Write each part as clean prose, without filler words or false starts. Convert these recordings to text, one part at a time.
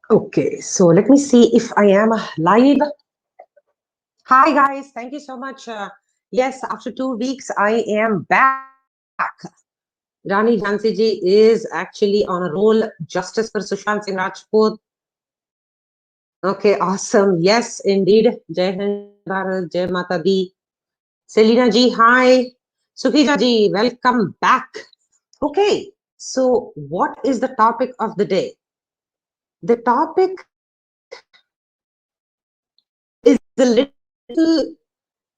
Okay, so let me see if I am live. Hi, guys. Thank you so much. Yes, after 2 weeks, I am back. Rani Jhansi ji is actually on a roll. Justice for Sushant Singh Rajput. Okay, awesome. Yes, indeed. Jai Hind, Jai Bharat, Jai Mata Di. Selina ji, hi. Sukhija ji, welcome back. Okay, so what is the topic of the day? The topic is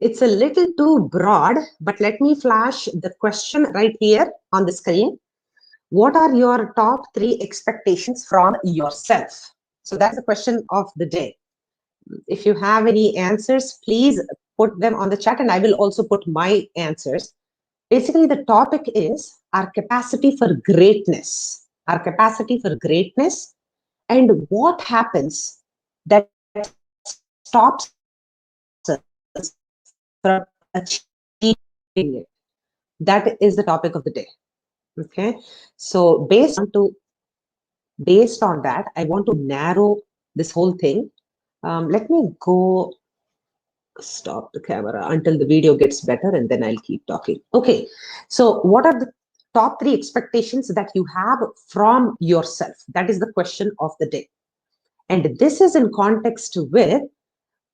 it's a little too broad, but let me flash the question right here on the screen. What are your top three expectations from yourself? So that's the question of the day. If you have any answers, please put them on the chat and I will also put my answers. Basically, the topic is our capacity for greatness. Our capacity for greatness and what happens that stops us from achieving it. That is the topic of the day. Okay, so based on that, I want to narrow this whole thing. Let me go stop the camera until the video gets better and then I'll keep talking. Okay, so what are the top three expectations that you have from yourself? That is the question of the day. And this is in context with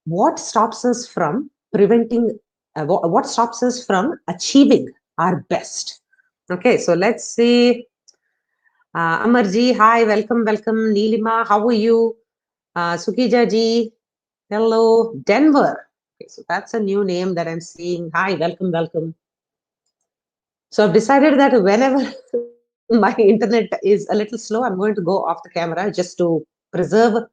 what stops us from preventing, what stops us from achieving our best. Okay, so let's see. Amarji, hi, welcome, welcome. Neelima, how are you? Sukija ji, hello. Denver. Okay, so that's a new name that I'm seeing. Hi, welcome, welcome. So I've decided that whenever my internet is a little slow, I'm going to go off the camera just to preserve.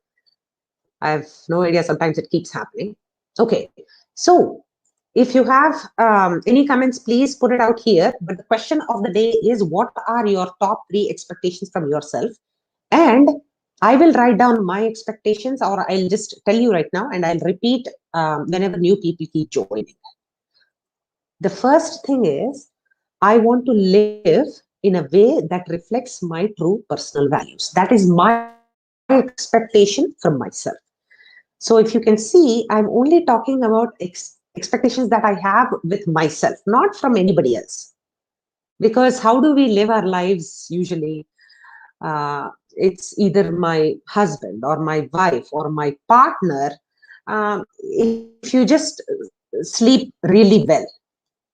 I have no idea. Sometimes it keeps happening. Okay, so if you have any comments, please put it out here. But the question of the day is, what are your top three expectations from yourself? And I will write down my expectations, or I'll just tell you right now, and I'll repeat whenever new people keep joining. The first thing is, I want to live in a way that reflects my true personal values. That is my expectation from myself. So if you can see, I'm only talking about expectations that I have with myself, not from anybody else. Because how do we live our lives usually? It's either my husband or my wife or my partner. If you just sleep really well,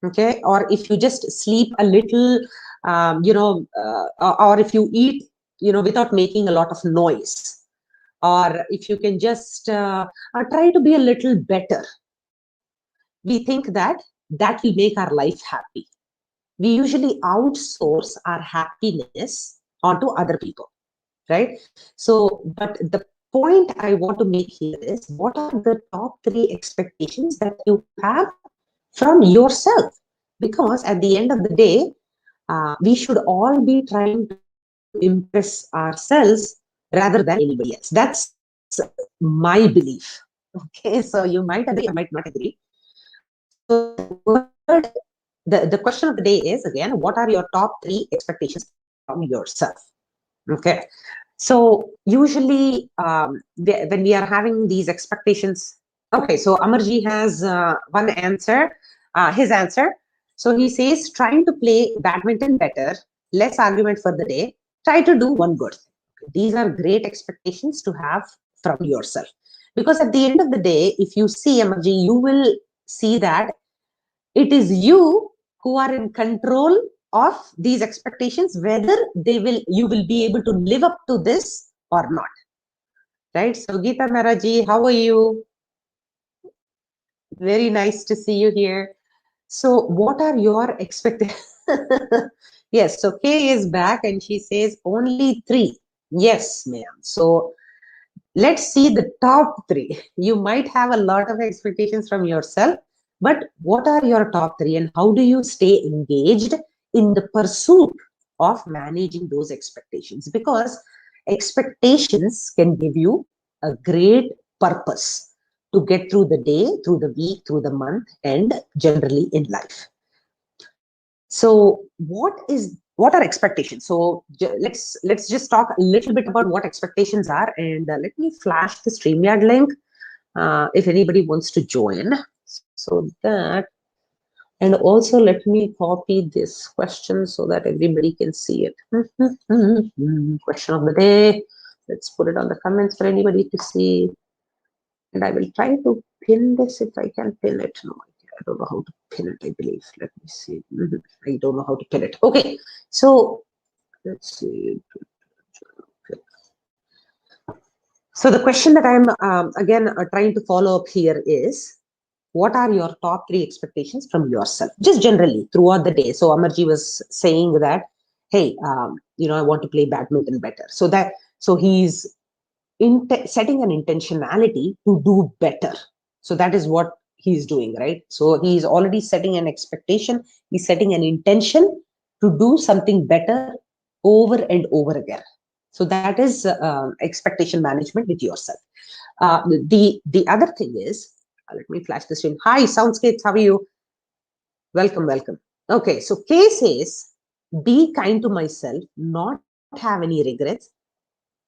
okay, or if you just sleep a little, or if you eat, without making a lot of noise, or if you can just try to be a little better, we think that that will make our life happy. We usually outsource our happiness onto other people, right? So, but the point I want to make here is, what are the top three expectations that you have from yourself? Because at the end of the day, we should all be trying to impress ourselves rather than anybody else. That's my belief. Okay, so you might agree, you might not agree. So the word, the question of the day is, again, what are your top three expectations from yourself? Okay, so usually when we are having these expectations, okay, so Amarji has one answer, his answer. So he says, trying to play badminton better, less argument for the day, try to do one good thing. These are great expectations to have from yourself. Because at the end of the day, if you see Amarji, you will see that it is you who are in control of these expectations, whether you will be able to live up to this or not. Right? So Geeta Mehraji, how are you? Very nice to see you here. So what are your expectations? Yes, so Kay is back and she says only three. Yes, ma'am. So let's see the top three. You might have a lot of expectations from yourself, but what are your top three and how do you stay engaged in the pursuit of managing those expectations? Because expectations can give you a great purpose to get through the day, through the week, through the month, and generally in life. So, what is what are expectations? So let's just talk a little bit about what expectations are, and let me flash the StreamYard link if anybody wants to join, so that, and also let me copy this question so that everybody can see it. Question of the day. Let's put it on the comments for anybody to see. And I will try to pin this if I can pin it. No, I don't know how to pin it, I believe. Let me see. I don't know how to pin it. Okay, so let's see. So the question that I'm again trying to follow up here is, what are your top 3 expectations from yourself, just generally throughout the day? So Amarji was saying that, hey, I want to play badminton better. So he's setting an intentionality to do better. So that is what he's doing, right? So he's already setting an expectation. He's setting an intention to do something better over and over again. So that is expectation management with yourself. The other thing is, let me flash the screen. Hi, Soundscapes, how are you? Welcome, welcome. Okay, so K says, be kind to myself, not have any regrets,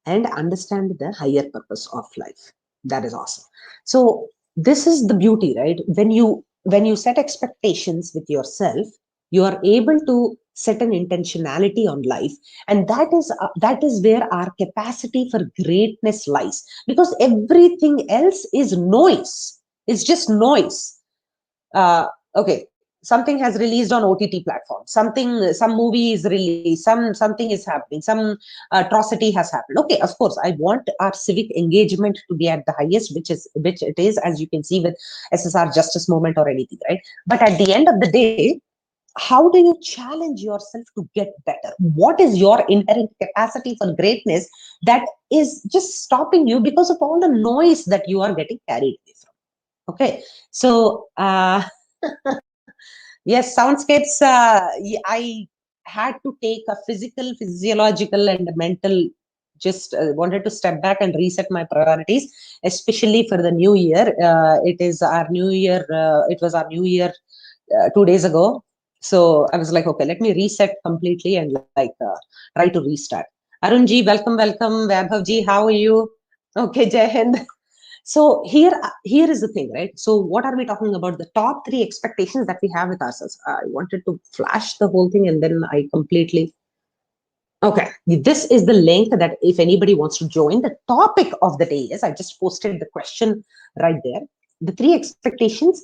and understand the higher purpose of life. That is awesome. So this is the beauty, right? When you set expectations with yourself, you are able to set an intentionality on life, and that is where our capacity for greatness lies, because everything else is noise. It's just noise. Okay, something has released on OTT platform, some movie is released, something is happening, some atrocity has happened. Okay, of course I want our civic engagement to be at the highest, which it is, as you can see with SSR justice movement or anything, right? But at the end of the day, how do you challenge yourself to get better? What is your inherent capacity for greatness that is just stopping you because of all the noise that you are getting carried away from? Okay, so yes, soundscapes. I had to take a physical, physiological, and mental. Just wanted to step back and reset my priorities, especially for the new year. It is our new year. It was our new year 2 days ago. So I was like, okay, let me reset completely and try to restart. Arunji, welcome, welcome. Vaibhavji, how are you? Okay, Jai Hind. So here is the thing, right? So what are we talking about? The top 3 expectations that we have with ourselves. I wanted to flash the whole thing, and then I completely. Okay, this is the link that if anybody wants to join. The topic of the day is, I just posted the question right there. The 3 expectations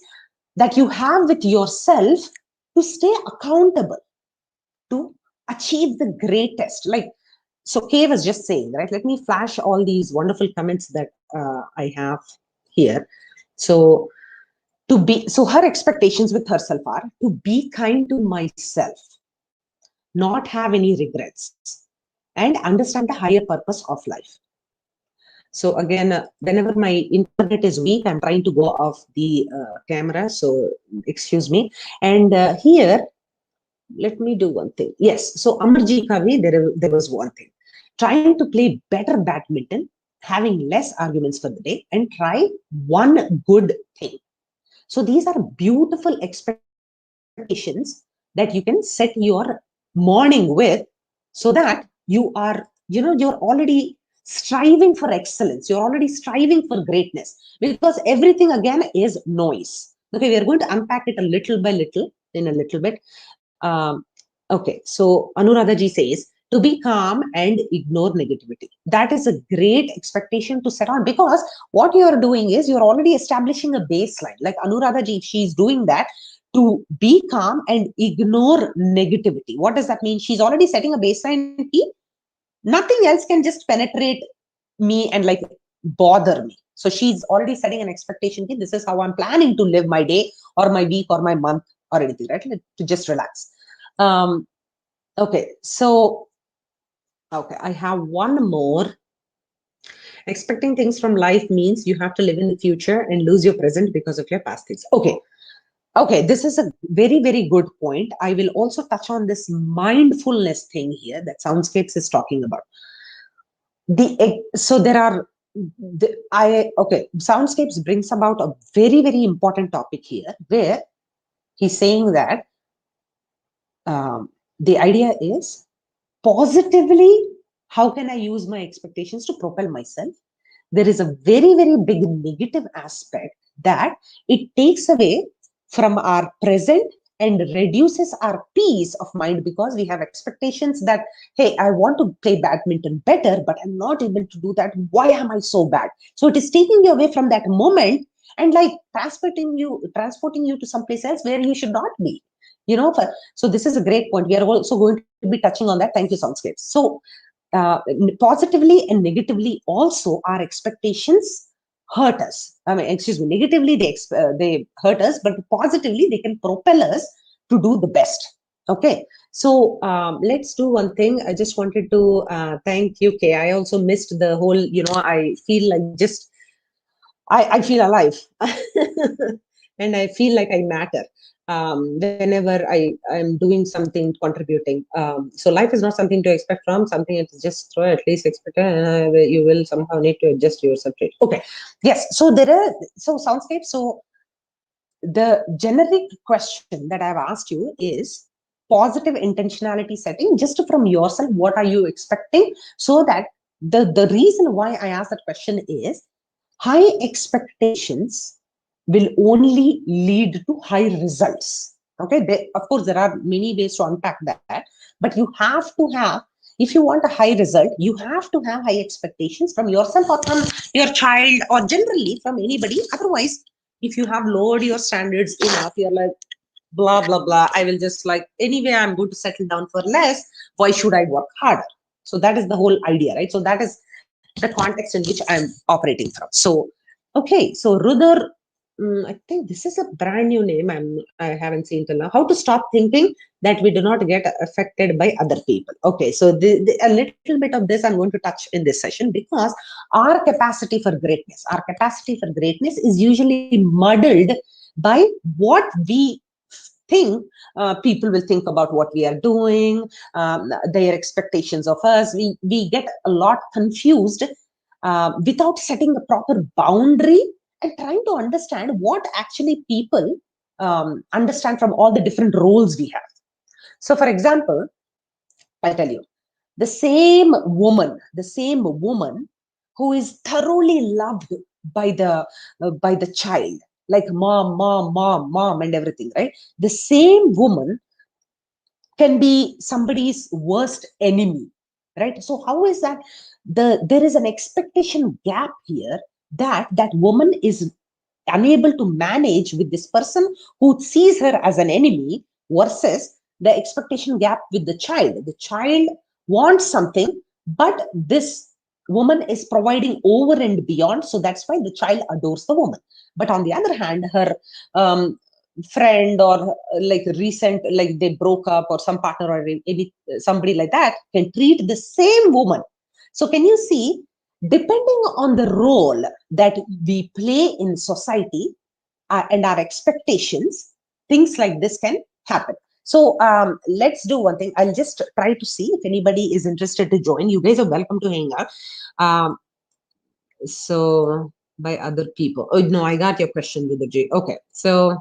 that you have with yourself to stay accountable, to achieve the greatest. Like, so Kay was just saying, right? Let me flash all these wonderful comments that I have here. So her expectations with herself are to be kind to myself, not have any regrets, and understand the higher purpose of life. So again, whenever my internet is weak, I'm trying to go off the camera, so excuse me. And here, let me do one thing. Yes, so Amarji Kavi, there was one thing. Trying to play better badminton, having less arguments for the day, and try one good thing. So these are beautiful expectations that you can set your morning with, so that you are, you're already striving for excellence. You're already striving for greatness, because everything again is noise. Okay, we are going to unpack it a little by little in a little bit. Okay, so Anuradha ji says, to be calm and ignore negativity. That is a great expectation to set on, because what you are doing is you're already establishing a baseline. Like Anuradha ji, she's doing that to be calm and ignore negativity. What does that mean? She's already setting a baseline. Nothing else can just penetrate me and like bother me. So she's already setting an expectation. This is how I'm planning to live my day or my week or my month or anything, right? To just relax. Okay, so okay, I have one more. Expecting things from life means you have to live in the future and lose your present because of your past things. Okay, this is a very, very good point. I will also touch on this mindfulness thing here that Soundscapes is talking about. So there are Soundscapes brings about a very, very important topic here, where he's saying that The idea is positively, how can I use my expectations to propel myself? There is a very, very big negative aspect that it takes away from our present and reduces our peace of mind, because we have expectations that, hey, I want to play badminton better, but I'm not able to do that. Why am I so bad? So it is taking you away from that moment and like transporting you to someplace else where you should not be. So this is a great point. We are also going to be touching on that. Thank you, Soundscapes. So uh, positively and negatively also, our expectations hurt us. I mean, excuse me, negatively they hurt us, but positively they can propel us to do the best. Okay, so let's do one thing. I just wanted to thank you, Kay. I also missed the whole, I feel like just I feel alive and I feel like I matter whenever I'm doing something, contributing. So life is not something to expect from, something to just throw, at least expect, you will somehow need to adjust yourself to it. Okay, yes. So so Soundscape. So the generic question that I've asked you is positive intentionality setting, just from yourself. What are you expecting? So that the reason why I asked that question is high expectations will only lead to high results. Okay, of course, there are many ways to unpack that, but you have to have, if you want a high result, you have to have high expectations from yourself or from your child or generally from anybody. Otherwise, if you have lowered your standards enough, you're like, blah blah blah, I will just like, anyway I'm going to settle down for less, why should I work harder? So that is the whole idea, right? So that is the context in which I'm operating from. So okay, so Rudar, I think this is a brand new name. I haven't seen till now. How to stop thinking that we do not get affected by other people. Okay, so a little bit of this I'm going to touch in this session, because our capacity for greatness, is usually muddled by what we think people will think about what we are doing, their expectations of us. We get a lot confused without setting a proper boundary and trying to understand what actually people understand from all the different roles we have. So, for example, I tell you, the same woman who is thoroughly loved by the child, like mom, mom, mom, mom, and everything, right? The same woman can be somebody's worst enemy, right? So how is that? There is an expectation gap here that that woman is unable to manage with this person who sees her as an enemy, versus the expectation gap with the child wants something, but this woman is providing over and beyond, so that's why the child adores the woman. But on the other hand, her friend, or like recent, like they broke up, or some partner, or any somebody like that can treat the same woman. So can you see, depending on the role that we play in society, and our expectations, things like this can happen. So let's do one thing. I'll just try to see if anybody is interested to join. You guys are welcome to hang out. So by other people. Oh no, I got your question with the G. Okay, so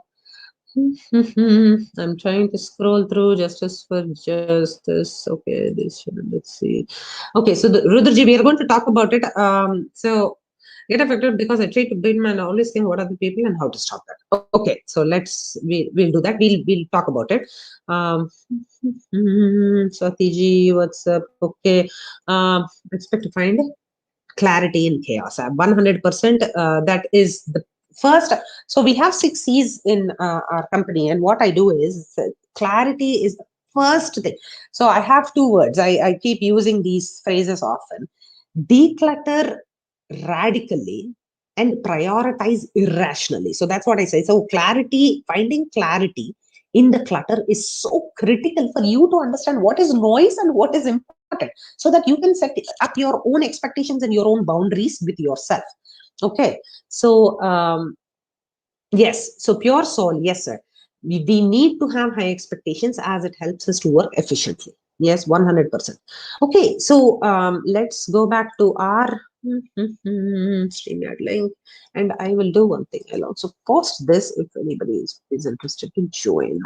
I'm trying to scroll through justice for justice. Okay, let's see. Okay, so the Rudraji, we are going to talk about it. So get affected because I try to build my knowledge, think what are the people and how to stop that. Okay, so we'll do that. We'll talk about it. Um, Swatiji, what's up? Okay, expect to find clarity in chaos. 100%. That is the first. So we have 6 C's in our company, and what I do is clarity is the first thing. So I have 2 words. I keep using these phrases often: declutter radically and prioritize irrationally. So that's what I say. So finding clarity in the clutter is so critical for you to understand what is noise and what is important, so that you can set up your own expectations and your own boundaries with yourself. Okay, so yes, so pure soul, yes, sir. We need to have high expectations as it helps us to work efficiently. Yes, 100%. Okay, so let's go back to our StreamYard link, and I will do one thing. I'll also post this if anybody is interested to join.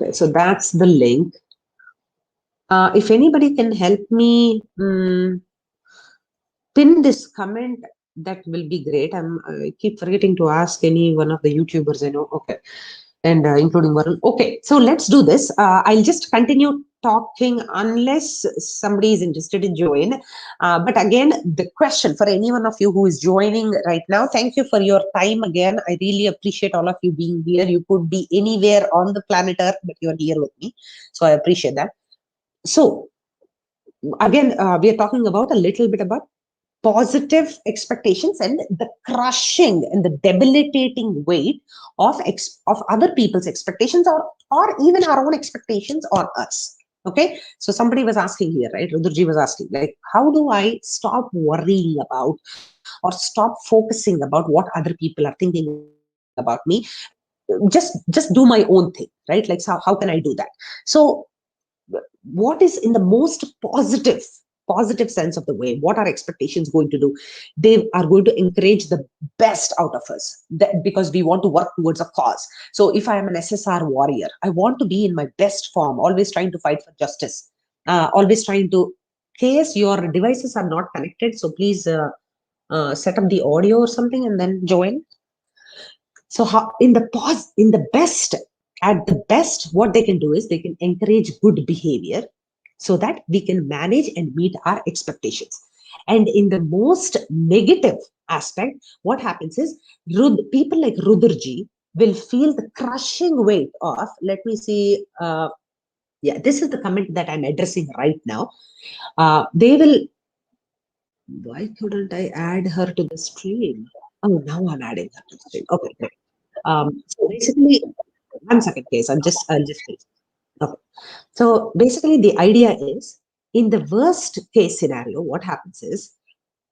Okay, so that's the link. If anybody can help me pin this comment, that will be great. I keep forgetting to ask any one of the YouTubers I know. Okay, and including Varun. Okay, so let's do this. I'll just continue talking unless somebody is interested in join. But again, the question for any one of you who is joining right now, thank you for your time again. I really appreciate all of you being here. You could be anywhere on the planet Earth, but you're here with me. So I appreciate that. So again, we are talking about a little bit about positive expectations and the crushing and the debilitating weight of other people's expectations, or even our own expectations on us. Okay, so somebody was asking here, right? Rudurji was asking, like, how do I stop worrying about or stop focusing about what other people are thinking about me? Just do my own thing, right? Like, how can I do that? So what is in the most positive sense of the way, what are expectations going to do? They are going to encourage the best out of us, because we want to work towards a cause. So if I am an SSR warrior, I want to be in my best form, always trying to fight for justice, always trying to, case your devices are not connected, so please set up the audio or something and then join. So how in the best, at the best, what they can do is they can encourage good behavior so that we can manage and meet our expectations. And in the most negative aspect, what happens is people like Rudurji will feel the crushing weight of, let me see, yeah, this is the comment that I'm addressing right now. They will, why couldn't I add her to the stream? Oh, now I'm adding her to the stream. Okay, great. So basically, 1 second, case. I'll just finish. Okay. So basically, the idea is, in the worst case scenario, what happens is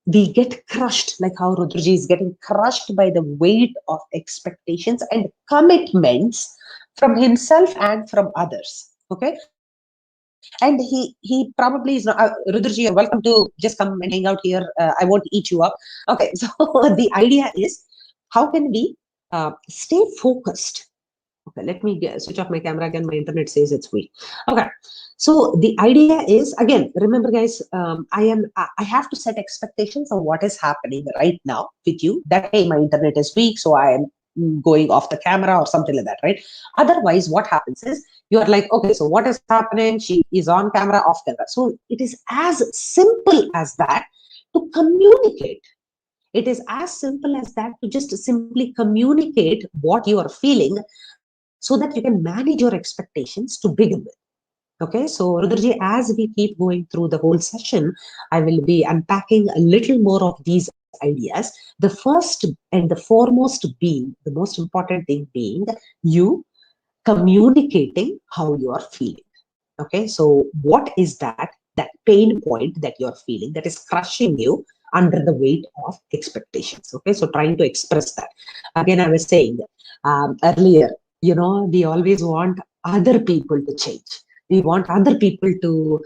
we get crushed, like how Rudrji is getting crushed by the weight of expectations and commitments from himself and from others. Okay. And he probably is not, Rudrji, you're welcome to just come and hang out here. I won't eat you up. Okay. So the idea is, how can we stay focused? Okay, let me switch off my camera again. My internet says it's weak. Okay, so the idea is, again, remember, guys, I have to set expectations of what is happening right now with you. That, hey, my internet is weak, so I am going off the camera or something like that, right? Otherwise, what happens is you are like, okay, so what is happening? She is on camera, off camera. So it is as simple as that to communicate. It is as simple as that to just simply communicate what you are feeling so that you can manage your expectations to begin with. Okay, so Rudrji, as we keep going through the whole session, I will be unpacking a little more of these ideas. The first and the foremost being, the most important thing being, you communicating how you are feeling. Okay, so what is that pain point that you're feeling that is crushing you under the weight of expectations? Okay, so trying to express that. Again, I was saying earlier, we always want other people to change. We want other people to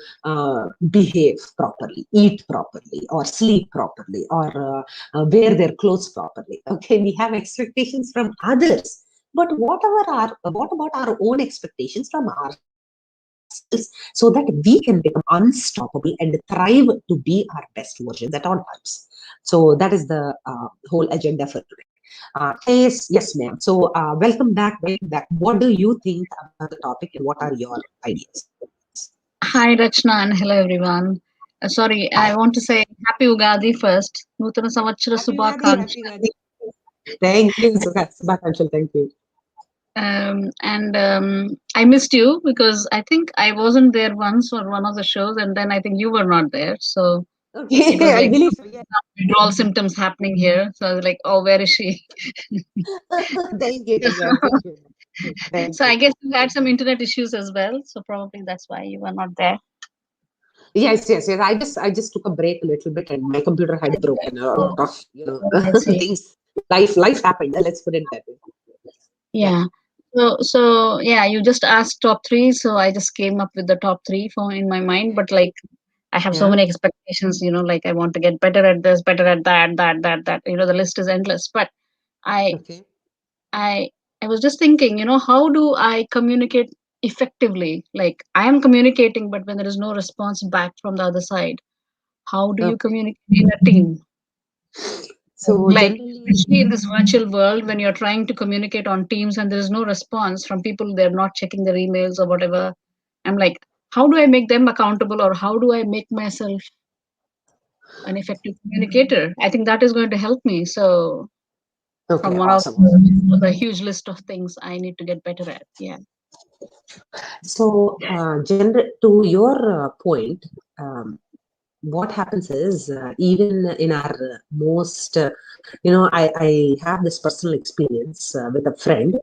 behave properly, eat properly, or sleep properly, or wear their clothes properly. Okay, we have expectations from others, but what about our own expectations from ourselves, so that we can become unstoppable and thrive to be our best versions at all times? So that is the whole agenda for today. Yes, ma'am. So welcome back. Welcome back. What do you think about the topic, and what are your ideas? Hi, Rachana, and hello, everyone. Sorry, I Hi. want to say Happy Ugadi first. Nutana Samvatsara Happy Ugadi. Subhakanksha. Happy Ugadi. Thank you, Subhakanshal. Thank you. And I missed you because I think I wasn't there once for one of the shows, and then I think you were not there. So it Okay, was I like believe so. Yeah. withdrawal symptoms happening here. So I was like, oh, where is she? Thank you. Thank you. I appreciate it. Thank So you. I guess you had some internet issues as well. So probably that's why you were not there. Yes. I just took a break a little bit, and my computer had broken. A Oh, lot of I see. things. Life happened. Let's put it that way. Yeah. Yeah. So yeah, you just asked top three, so I just came up with the top three for in my mind. But like, I have so Yeah. many expectations, like I want to get better at this, better at that. The list is endless. But I, Okay. I, I was just thinking, how do I communicate? effectively? Like I am communicating, but when there is no response back from the other side, how do you Okay. communicate in a team? So Like, generally, especially in this virtual world, when you're trying to communicate on Teams and there is no response from people, they're not checking their emails or whatever. I'm like, how do I make them accountable, or how do I make myself an effective communicator? I think that is going to help me. So, from okay, one of awesome, awesome. the huge list of things I need to get better at. Yeah. So, to your point, what happens is even in our most, I have this personal experience with a friend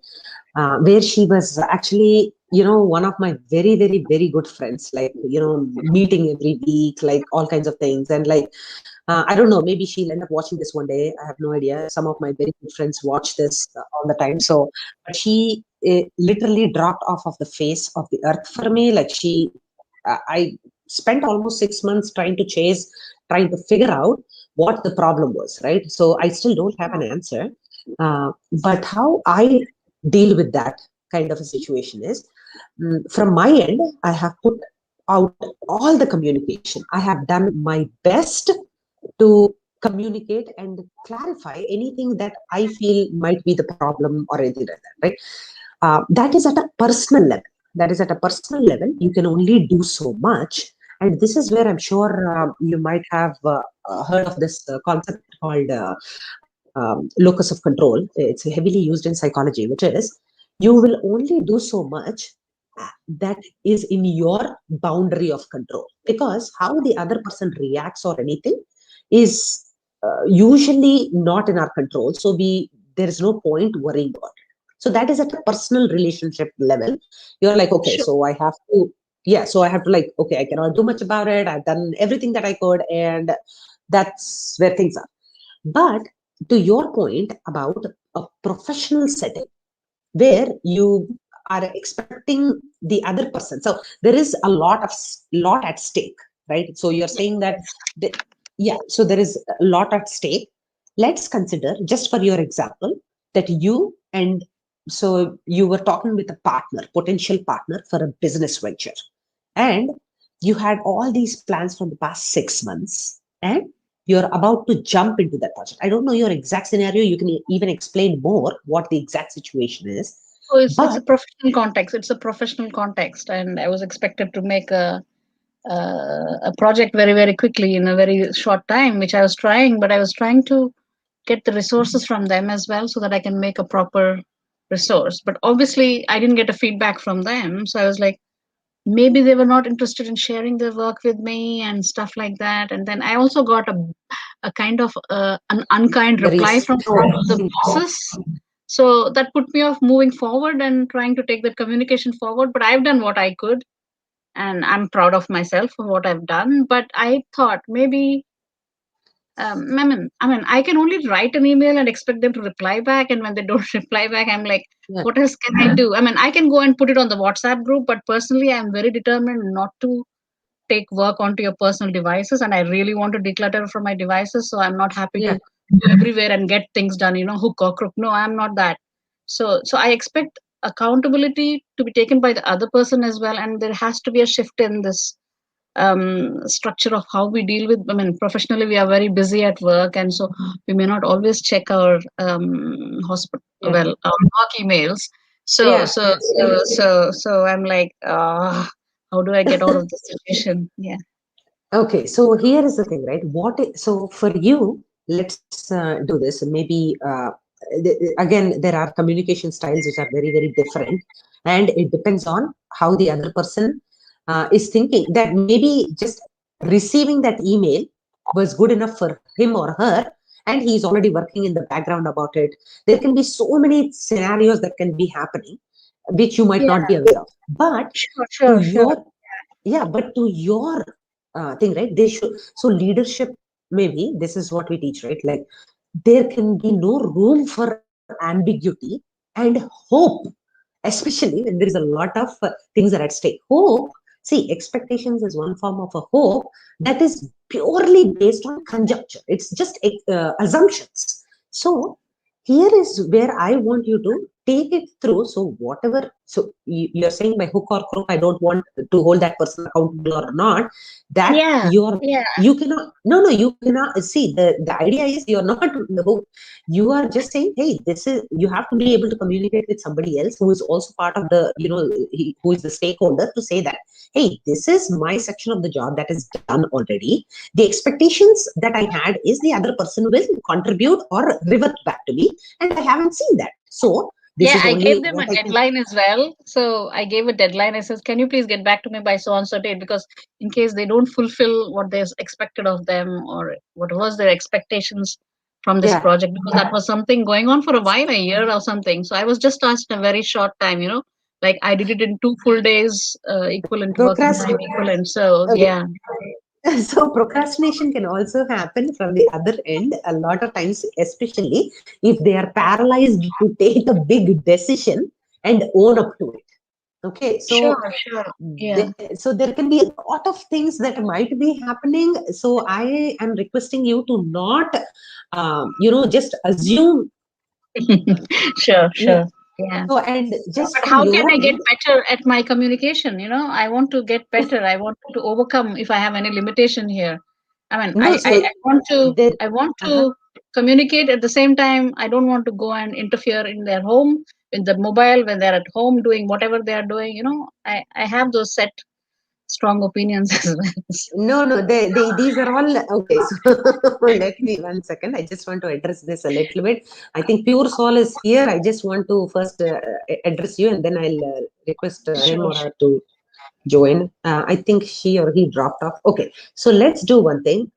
where she was actually, one of my very, very, very good friends, like, meeting every week, like all kinds of things. And like, I don't know, maybe she'll end up watching this one day. I have no idea. Some of my very good friends watch this all the time. So, but she literally dropped off of the face of the earth for me. Like I spent almost 6 months trying to figure out what the problem was, right? So I still don't have an answer. But how I deal with that kind of a situation is from my end, I have put out all the communication. I have done my best to communicate and clarify anything that I feel might be the problem or anything like that, right? That is at a personal level. That is at a personal level. You can only do so much. And this is where I'm sure you might have heard of this concept called locus of control. It's heavily used in psychology, which is you will only do so much that is in your boundary of control, because how the other person reacts or anything is usually not in our control. So there is no point worrying about it. So that is at a personal relationship level. You're like, okay, Sure. so I have to, yeah, so I have to, like, okay, I cannot do much about it. I've done everything that I could, and that's where things are. But to your point about a professional setting where you are expecting the other person, so there is a lot at stake, right? So you're saying that the, yeah, so there is a lot at stake. Let's consider, just for your example, that you and so you were talking with a partner, potential partner for a business venture, and you had all these plans from the past 6 months, and you're about to jump into that project. I don't know your exact scenario. You can even explain more what the exact situation is. So it's a But professional context. It's a professional context, and I was expected to make a project very very quickly in a very short time, which I was trying, but I was trying to get the resources from them as well so that I can make a proper resource. But obviously, I didn't get a feedback from them, so I was like, maybe they were not interested in sharing their work with me and stuff like that. And then I also got a kind of an unkind very reply from one slow. of the bosses. So that put me off moving forward and trying to take that communication forward. But I've done what I could, and I'm proud of myself for what I've done. But I thought maybe, I can only write an email and expect them to reply back, and when they don't reply back, I'm like, Yeah, what else can I do? I mean, I can go and put it on the WhatsApp group, but personally, I'm very determined not to take work onto your personal devices, and I really want to declutter from my devices. So I'm not happy yeah, to go everywhere and get things done, hook or crook. No, I'm not that. So I expect accountability to be taken by the other person as well, and there has to be a shift in this structure of how we deal with. I mean, professionally, we are very busy at work, and so we may not always check our hospital, yeah, our work emails. So yeah. so so so so I'm like, how do I get out of this situation? Yeah. Okay, so here is the thing, right? So for you, let's do this. Maybe again, there are communication styles which are very, very different, and it depends on how the other person is thinking. That maybe just receiving that email was good enough for him or her, and he's already working in the background about it. There can be so many scenarios that can be happening, which you might Yeah, not be aware of. But sure, to sure, sure. your yeah, but to your thing, right? They should. So leadership, maybe this is what we teach, right? Like there can be no room for ambiguity and hope, especially when there is a lot of things are at stake. Hope, see, expectations is one form of a hope that is purely based on conjecture. It's just assumptions. So here is where I want you to take it through. So whatever, so you're saying by hook or crook, I don't want to hold that person accountable or not. That Yeah, yeah, you cannot. No, no, you cannot. See, the idea is you're not the hook. You are just saying, hey, this is. You have to be able to communicate with somebody else who is also part of the, who is the stakeholder, to say that, hey, this is my section of the job that is done already. The expectations that I had is the other person will contribute or revert back to me, and I haven't seen that. So this yeah. is I only gave them what a I can. deadline as well. So I gave a deadline. I says, "Can you please get back to me by so and so date?" Because in case they don't fulfill what they expected of them, or what was their expectations from this Yeah, project, because that was something going on for a while, a year or something. So I was just asked in a very short time. Like I did it in 2 full days, equivalent working time procrast. equivalent. So Okay. yeah, So procrastination can also happen from the other end a lot of times, especially if they are paralyzed to take a big decision and own up to it. Okay, sure, so sure, yeah. so there can be a lot of things that might be happening. So I am requesting you to not, just assume. Sure, Yeah. sure. Yeah. So and just But from how can your I get end, better at my communication? I want to get better. I want to overcome if I have any limitation here. I mean, no. I So want to there. I want Uh-huh. to communicate at the same time. I don't want to go and interfere in their home, in the mobile when they're at home doing whatever they are doing. I have those set strong opinions as well. No, no, these are all okay. So let me 1 second. I just want to address this a little bit. I think Pure Soul is here. I just want to first address you, and then I'll request him Sure, or sure. her to join. I think she or he dropped off. Okay, so let's do one thing.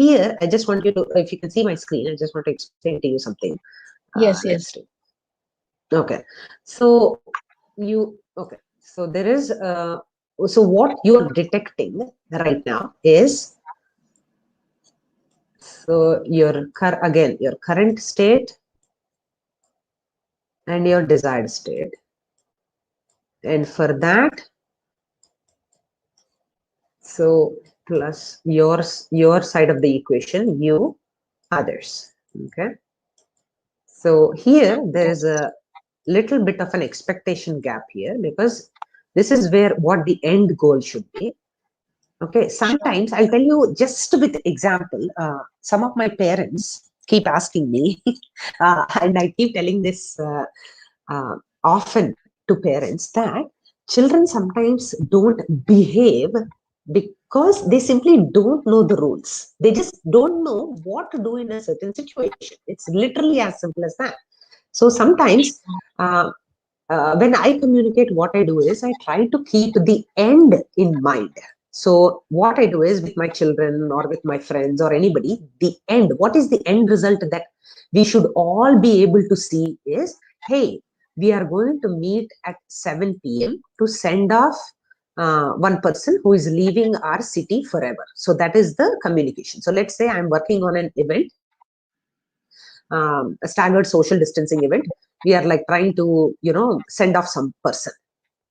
Here, I just want you to, if you can see my screen, I just want to explain to you something. Yes, Let's yes. do. Okay, so okay. So there is. So what you are detecting right now is, so again, your current state and your desired state. And for that, so plus your side of the equation, you, others. Okay. So here there is a little bit of an expectation gap here, because this is where what the end goal should be. Okay. Sure. Sometimes I'll tell you just with example, some of my parents keep asking me, and I keep telling this often to parents, that children sometimes don't behave because they simply don't know the rules. They just don't know what to do in a certain situation. It's literally as simple as that. So sometimes, uh, when I communicate, what I do is I try to keep the end in mind. So what I do is, with my children or with my friends or anybody, the end, what is the end result that we should all be able to see is, hey, we are going to meet at 7 p.m. to send off one person who is leaving our city forever. So that is the communication. So let's say I'm working on an event, a standard social distancing event. We are like trying to, send off some person.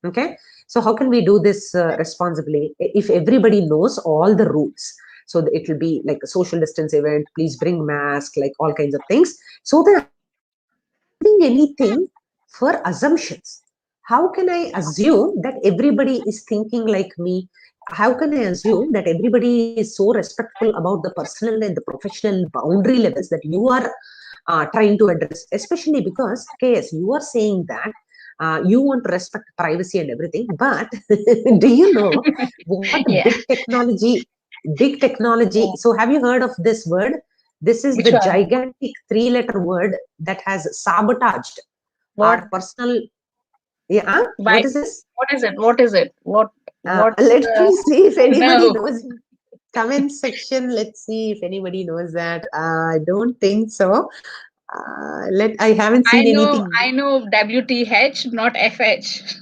Okay. So how can we do this responsibly if everybody knows all the rules? So it will be like a social distance event, please bring mask, like all kinds of things. So that I'm not building anything for assumptions. How can I assume that everybody is thinking like me? How can I assume that everybody is so respectful about the personal and the professional boundary levels that you are trying to address? Especially because, KS, you are saying that you want to respect privacy and everything, but do you know what Yeah. big technology? Yeah. So have you heard of this word? This is Which the one? gigantic 3-letter word that has sabotaged What? our personal. Yeah, By what is this? what is it? What is it? What's Let me see if anybody no? knows. Comment section. Let's see if anybody knows that. I don't think so. Let I haven't I seen know anything. I know WTH, not FH.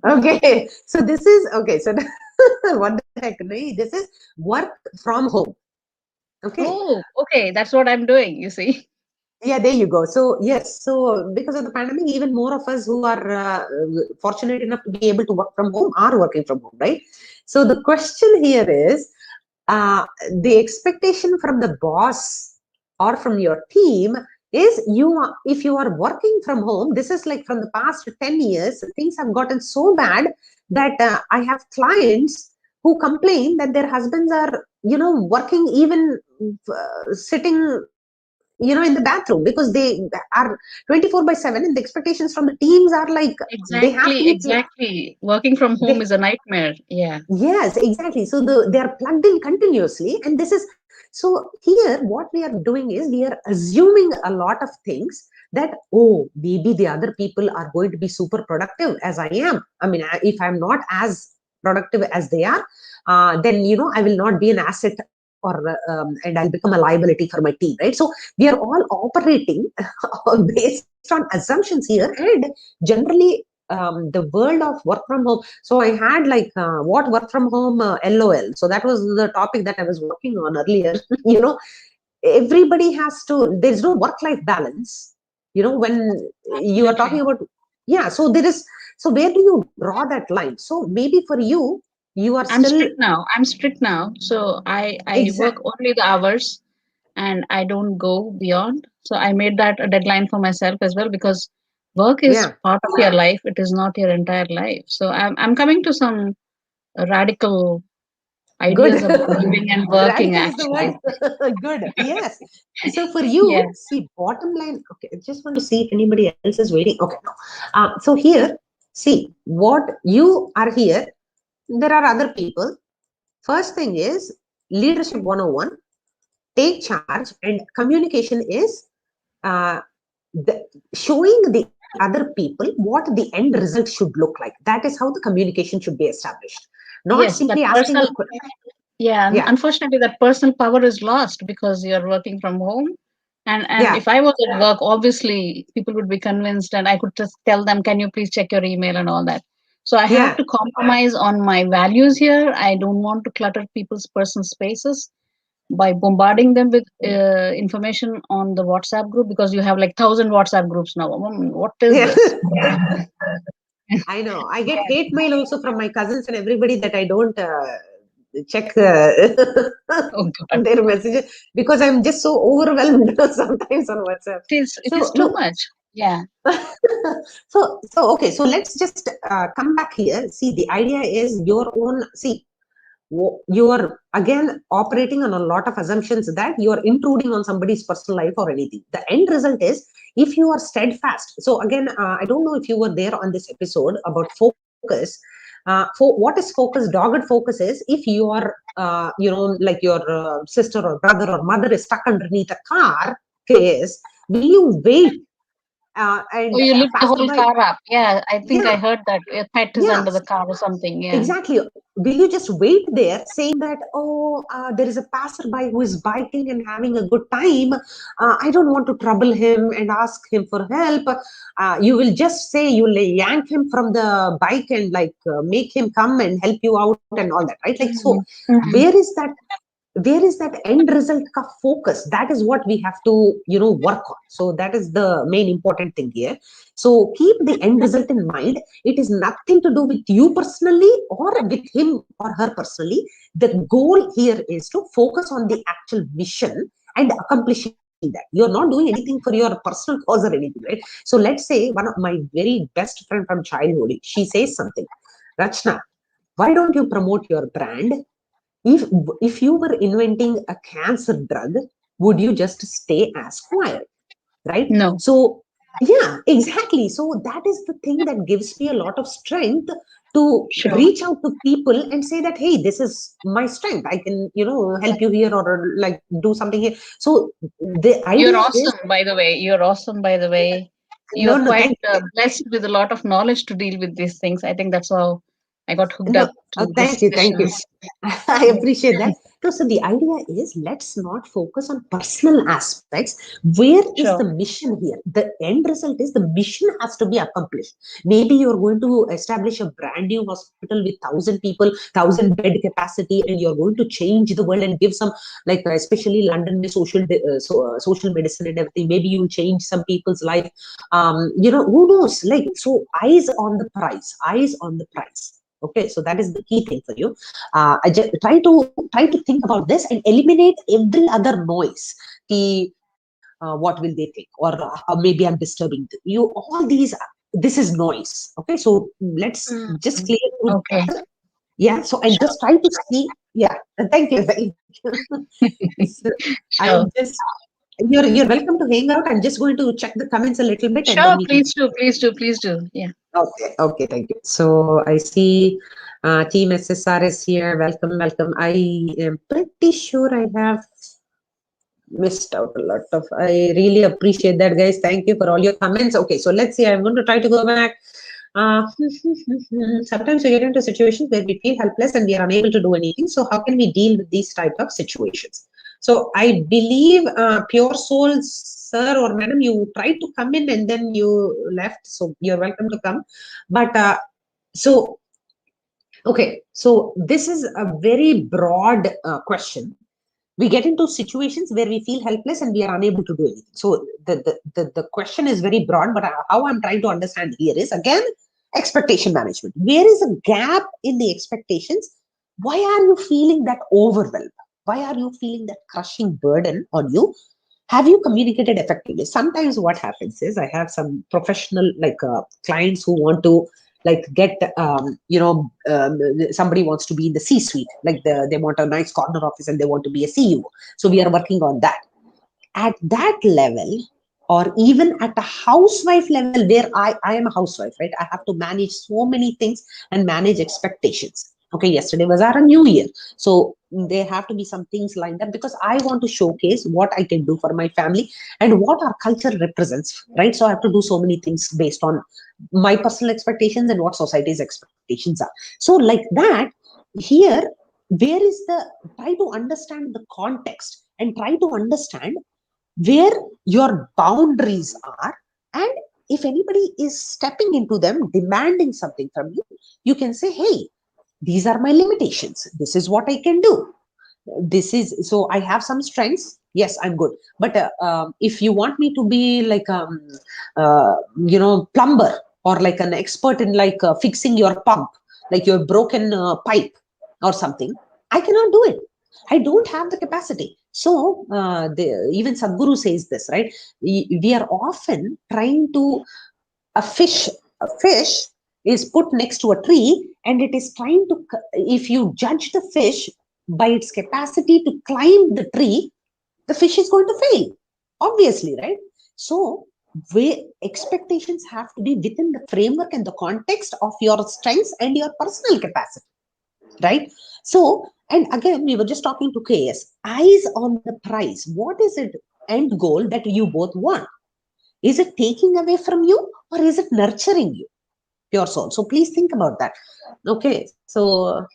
Okay, so this is okay. So what the heck? No, this is work from home. Okay, Oh, okay, that's what I'm doing, you see. yeah, there you go. So yes, so because of the pandemic, even more of us who are fortunate enough to be able to work from home are working from home, right? So the question here is, uh, the expectation from the boss or from your team is if you are working from home, this is like from the past 10 years, things have gotten so bad that I have clients who complain that their husbands are, working even sitting, in the bathroom, because they are 24/7, and the expectations from the teams are like they have to Exactly, be exactly. Working from home they is a nightmare. Yeah. Yes, exactly. So they are plugged in continuously, and this is so here. What we are doing is we are assuming a lot of things that, maybe the other people are going to be super productive as I am. I mean, if I'm not as productive as they are, then I will not be an asset, or and I'll become a liability for my team, right? So we are all operating based on assumptions here, and generally the world of work from home. So I had like what work from home LOL. So that was the topic that I was working on earlier. Everybody has to. There's no work-life balance. When you are talking Absolutely. about, yeah. So there is. So where do you draw that line? So maybe for you, you are I'm still strict now. I'm strict now. So I work exact. only the hours and I don't go beyond. So I made that a deadline for myself as well because work is Yeah, part of your life. It is not your entire life. So I'm coming to some radical good. ideas about living and working Radical is the actually. word. Good. Yes. So for you, Yeah. see, bottom line. Okay, I just want to see if anybody else is waiting. Okay, no. So here, see what you are here. There are other people. First thing is leadership 101. Take charge, and communication is uh, showing the other people what the end result should look like. That is how the communication should be established. Not Yes, simply that asking a personal, question. yeah, Yeah, unfortunately that personal power is lost because you're working from home. And yeah, if I was at work, obviously people would be convinced and I could just tell them, can you please check your email and all that. So I have yeah. to compromise on my values here. I don't want to clutter people's personal spaces by bombarding them with information on the WhatsApp group because you have like 1,000 WhatsApp groups now. What is Yeah, this? I know. I get hate mail also from my cousins and everybody that I don't check Oh God, their messages because I'm just so overwhelmed sometimes on WhatsApp. it is So too look, much. Yeah. so okay. So let's just come back here. See, the idea is your own. See, you are again operating on a lot of assumptions that you are intruding on somebody's personal life or anything. The end result is if you are steadfast. So again, I don't know if you were there on this episode about focus. For what is focus? Dogged focus is if you are, like your sister or brother or mother is stuck underneath a car case, will you wait Oh, and you lift the pass her whole by? car up. Yeah, I think I Yeah, heard that your pet is yeah. under the car or something. Yeah. Exactly. Will you just wait there saying that, there is a passerby who is biking and having a good time? I don't want to trouble him and ask him for help. You will just say, you will yank him from the bike and like make him come and help you out and all that, right? Like, so Mhm. where is that? Where is that end result ka focus? That is what we have to work on. So that is the main important thing here. So keep the end result in mind. It is nothing to do with you personally or with him or her personally. The goal here is to focus on the actual mission and accomplishing that. You're not doing anything for your personal cause or anything, right? So let's say one of my very best friend from childhood, she says something, Rachna, why don't you promote your brand? If you were inventing a cancer drug, would you just stay as quiet, right? No, So yeah, exactly. So that is the thing that gives me a lot of strength to sure. reach out to people and say that, hey, this is my strength, I can help you here, or like do something here. So the You're idea is, awesome, by the way. You're awesome, by the way. no, You're no, quite thank you. blessed with a lot of knowledge to deal with these things. I think that's how I got hooked No, up to thank these you, thank you. sessions. I appreciate that. No, so the idea is let's not focus on personal aspects. Where is the Sure. mission here? The end result is the mission has to be accomplished. Maybe you're going to establish a brand new hospital with 1,000 people, 1,000 bed capacity, and you're going to change the world and give some, like especially London with social medicine and everything. Maybe you'll change some people's life. Who knows? Like, so eyes on the prize, eyes on the prize. Okay, so that is the key thing for you. I just try to think about this and eliminate every other noise. The what will they think, or maybe I'm disturbing you. All these, this is noise. Okay, so let's Mm. just clear through Okay. that. Yeah, so and Sure. just try to see. Yeah, thank you, thank you. So I'm Sure. just, you're welcome to hang out. I'm just going to check the comments a little bit, and then Sure. we can. Please do. Please do. Please do. Yeah. Okay, okay, thank you. So I see Team SSR is here. Welcome, welcome. I am pretty sure I have missed out a lot of. I really appreciate that, guys. Thank you for all your comments. Okay, so let's see. I'm going to try to go back. Uh, Sometimes we get into situations where we feel helpless and we are unable to do anything. So how can we deal with these type of situations? So I believe Pure Souls, sir or madam, you tried to come in and then you left. So you're welcome to come. But so okay, so this is a very broad question. We get into situations where we feel helpless and we are unable to do anything. So the question is very broad, but how I'm trying to understand here is, again, expectation management. Where is a gap in the expectations? Why are you feeling that overwhelm? Why are you feeling that crushing burden on you? Have you communicated effectively? Sometimes what happens is, I have some professional, like clients who want to like get somebody wants to be in the C suite, like they want a nice corner office and they want to be a CEO. So we are working on that. At that level, or even at a housewife level, where I am a housewife, right? I have to manage so many things and manage expectations. Okay, yesterday was our new year. So there have to be some things lined up because I want to showcase what I can do for my family and what our culture represents, right? So I have to do so many things based on my personal expectations and what society's expectations are. So, like that, here, where is the, try to understand the context and try to understand where your boundaries are, and if anybody is stepping into them demanding something from you, you can say, hey, these are my limitations, this is what I can do, this is, so I have some strengths, yes, I'm good, but if you want me to be like plumber, or like an expert in like fixing your pump, like your broken pipe or something, I cannot do it. I don't have the capacity. So even Sadhguru says this, right? We are often trying to, a fish is put next to a tree and it is trying to, if you judge the fish by its capacity to climb the tree, the fish is going to fail, obviously, right? So expectations have to be within the framework and the context of your strengths and your personal capacity, right? So, and again, we were just talking to KS, eyes on the prize. What is it, end goal that you both want? Is it taking away from you or is it nurturing you, pure soul? So please think about that. Okay, so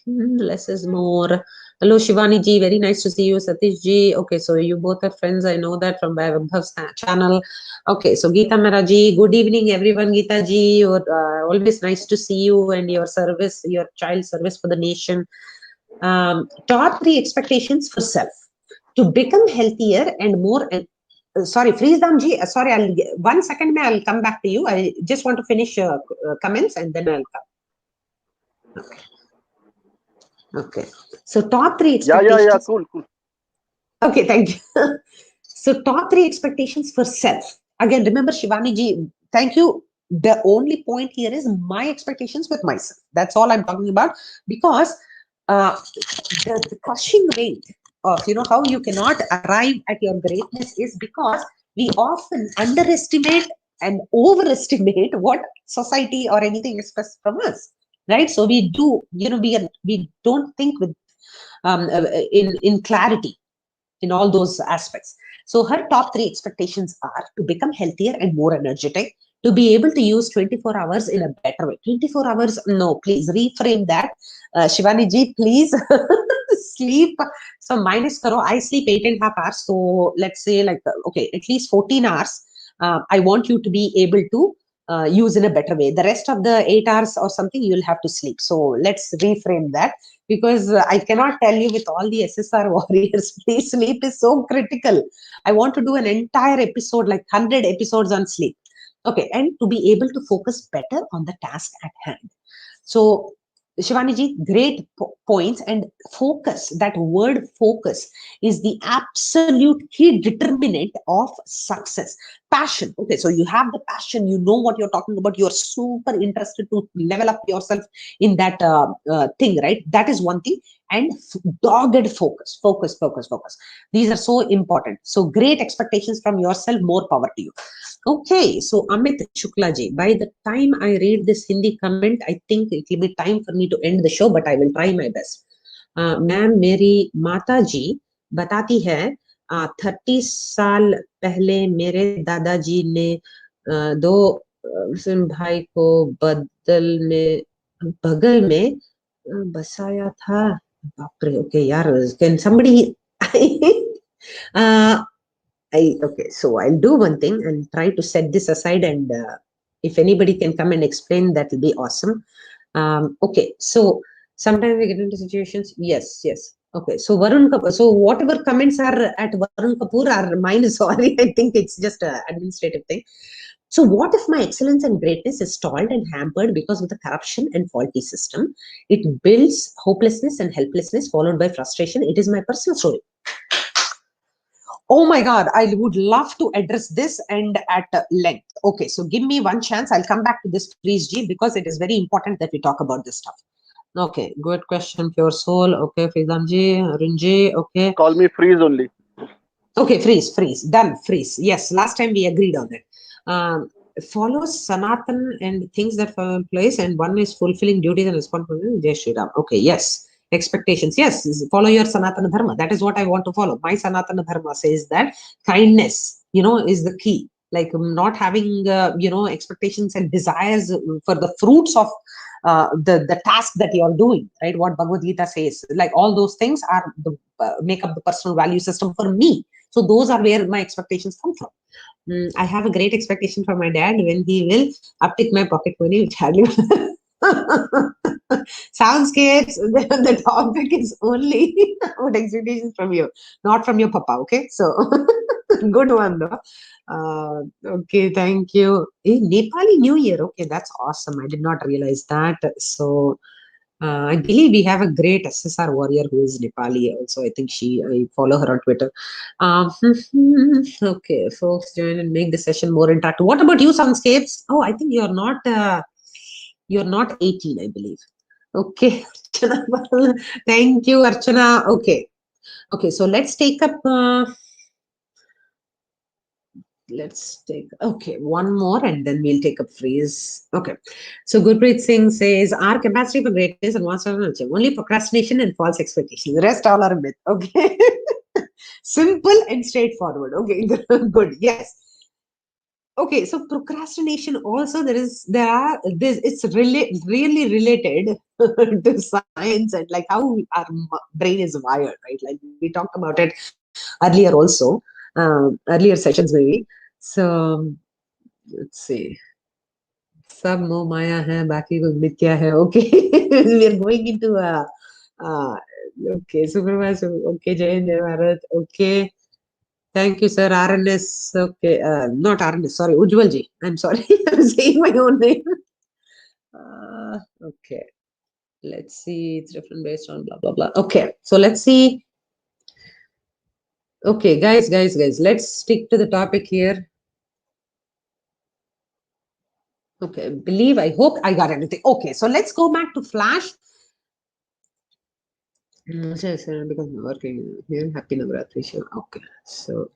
less is more. Hello, Shivani ji, very nice to see you. Satish ji, okay, so you both are friends. I know that from Vaibhav's channel. Okay, so Geeta Mehra ji, good evening, everyone. Geeta ji, you're always nice to see you and your service, your child service for the nation. Top three expectations for self to become healthier and more. Sorry, Freeze ji. Sorry, 1 second. I'll come back to you. I just want to finish comments and then I'll come. Okay. So top three Yeah, expectations. cool. Okay, thank you. So top three expectations for self. Again, remember, Shivani ji, thank you. The only point here is my expectations with myself. That's all I'm talking about, because the crushing weight of how you cannot arrive at your greatness is because we often underestimate and overestimate what society or anything expects from us, right? So we do, we don't think with in clarity in all those aspects. So her top three expectations are to become healthier and more energetic, to be able to use 24 hours in a better way. 24 hours, no, please reframe that. Shivani ji, please sleep. So minus karo, I sleep 8.5 hours. So let's say like, okay, at least 14 hours. I want you to be able to use in a better way. The rest of the 8 hours or something, you'll have to sleep. So let's reframe that, because I cannot tell you with all the SSR warriors, please, sleep is so critical. I want to do an entire episode, like 100 episodes on sleep. Okay, and to be able to focus better on the task at hand. So Shivaniji, great points. And focus, that word focus is the absolute key determinant of success. Passion. Okay, so you have the passion, you know what you're talking about, you're super interested to level up yourself in that thing, right? That is one thing. And dogged focus, focus, focus, focus. These are so important. So, great expectations from yourself, more power to you. Okay, so Amit Shuklaji, by the time I read this Hindi comment, I think it will be time for me to end the show, but I will try my best. Ma'am मेरी माता जी बताती है 30 साल पहले मेरे दादाजी ने दो मुस्लिम भाई को बगल में बसाया था. बाप रे, ओके यार, can somebody uh, okay, so I'll do one thing and try to set this aside, and if anybody can come and explain, that will be awesome. Okay, so sometimes we get into situations. Yes, yes. Okay, so Varun Kapur. So whatever comments are at Varun Kapur are mine. Sorry, I think it's just a administrative thing. So what if my excellence and greatness is stalled and hampered because of the corruption and faulty system? It builds hopelessness and helplessness, followed by frustration. It is my personal story. Oh my God, I would love to address this and at length. Okay, so give me one chance. I'll come back to this, please, G, because it is very important that we talk about this stuff. Okay, good question, Pure Soul. Okay, Fizanji, Arunji. Okay, Call me freeze only. okay, freeze, freeze, done, freeze. Yes, last time we agreed on it. Follows Sanatan and things that fall in place, and one is fulfilling duties and responsibilities. Jai Shri Ram. Okay, yes. Expectations. Yes, follow your Sanatana Dharma. That is what I want to follow. My Sanatana Dharma says that kindness, is the key. Like not having, expectations and desires for the fruits of the task that you are doing, right? What Bhagavad Gita says, like all those things are the make up the personal value system for me. So those are where my expectations come from. I have a great expectation from my dad when he will uptick my pocket money, which hardly sounds scared. The topic is only about expectations from you, not from your papa. Okay, so good one though. Okay, thank you. Nepali New Year. Okay, that's awesome. I did not realize that. So I believe we have a great SSR warrior who is Nepali also. I think I follow her on Twitter. Um, okay, folks, join and make the session more interactive. What about you, Soundscapes? Oh, I think you're not 18, I believe. Okay, Archana. Thank you, Archana. Okay, okay. So let's take up. Let's take one more and then we'll take a phrase. Okay, so Gurpreet Singh says our capacity for greatness and wants only procrastination and false expectations, the rest all are myth. Okay. Simple and straightforward. Okay. Good. Yes. Okay, so procrastination also, there are this, it's really related to science and like how our brain is wired, right? Like we talked about it earlier also, earlier sessions maybe. So let's see. सब मोह माया है, बाकी कुछ मिथ्या है. Okay. We are going into uh okay, supervisor. Okay, Jai Bharat. Okay. Thank you, sir. RNS. Okay, not RNS. Sorry, Ujjwal ji. I'm sorry. I'm saying my own name. Okay. Let's see. It's different based on blah, blah, blah. Okay. So let's see. Okay, guys. Let's stick to the topic here. Okay. I hope I got everything. Okay. So let's go back to Flash. Because I'm working here. Happy Navratri. Okay. So,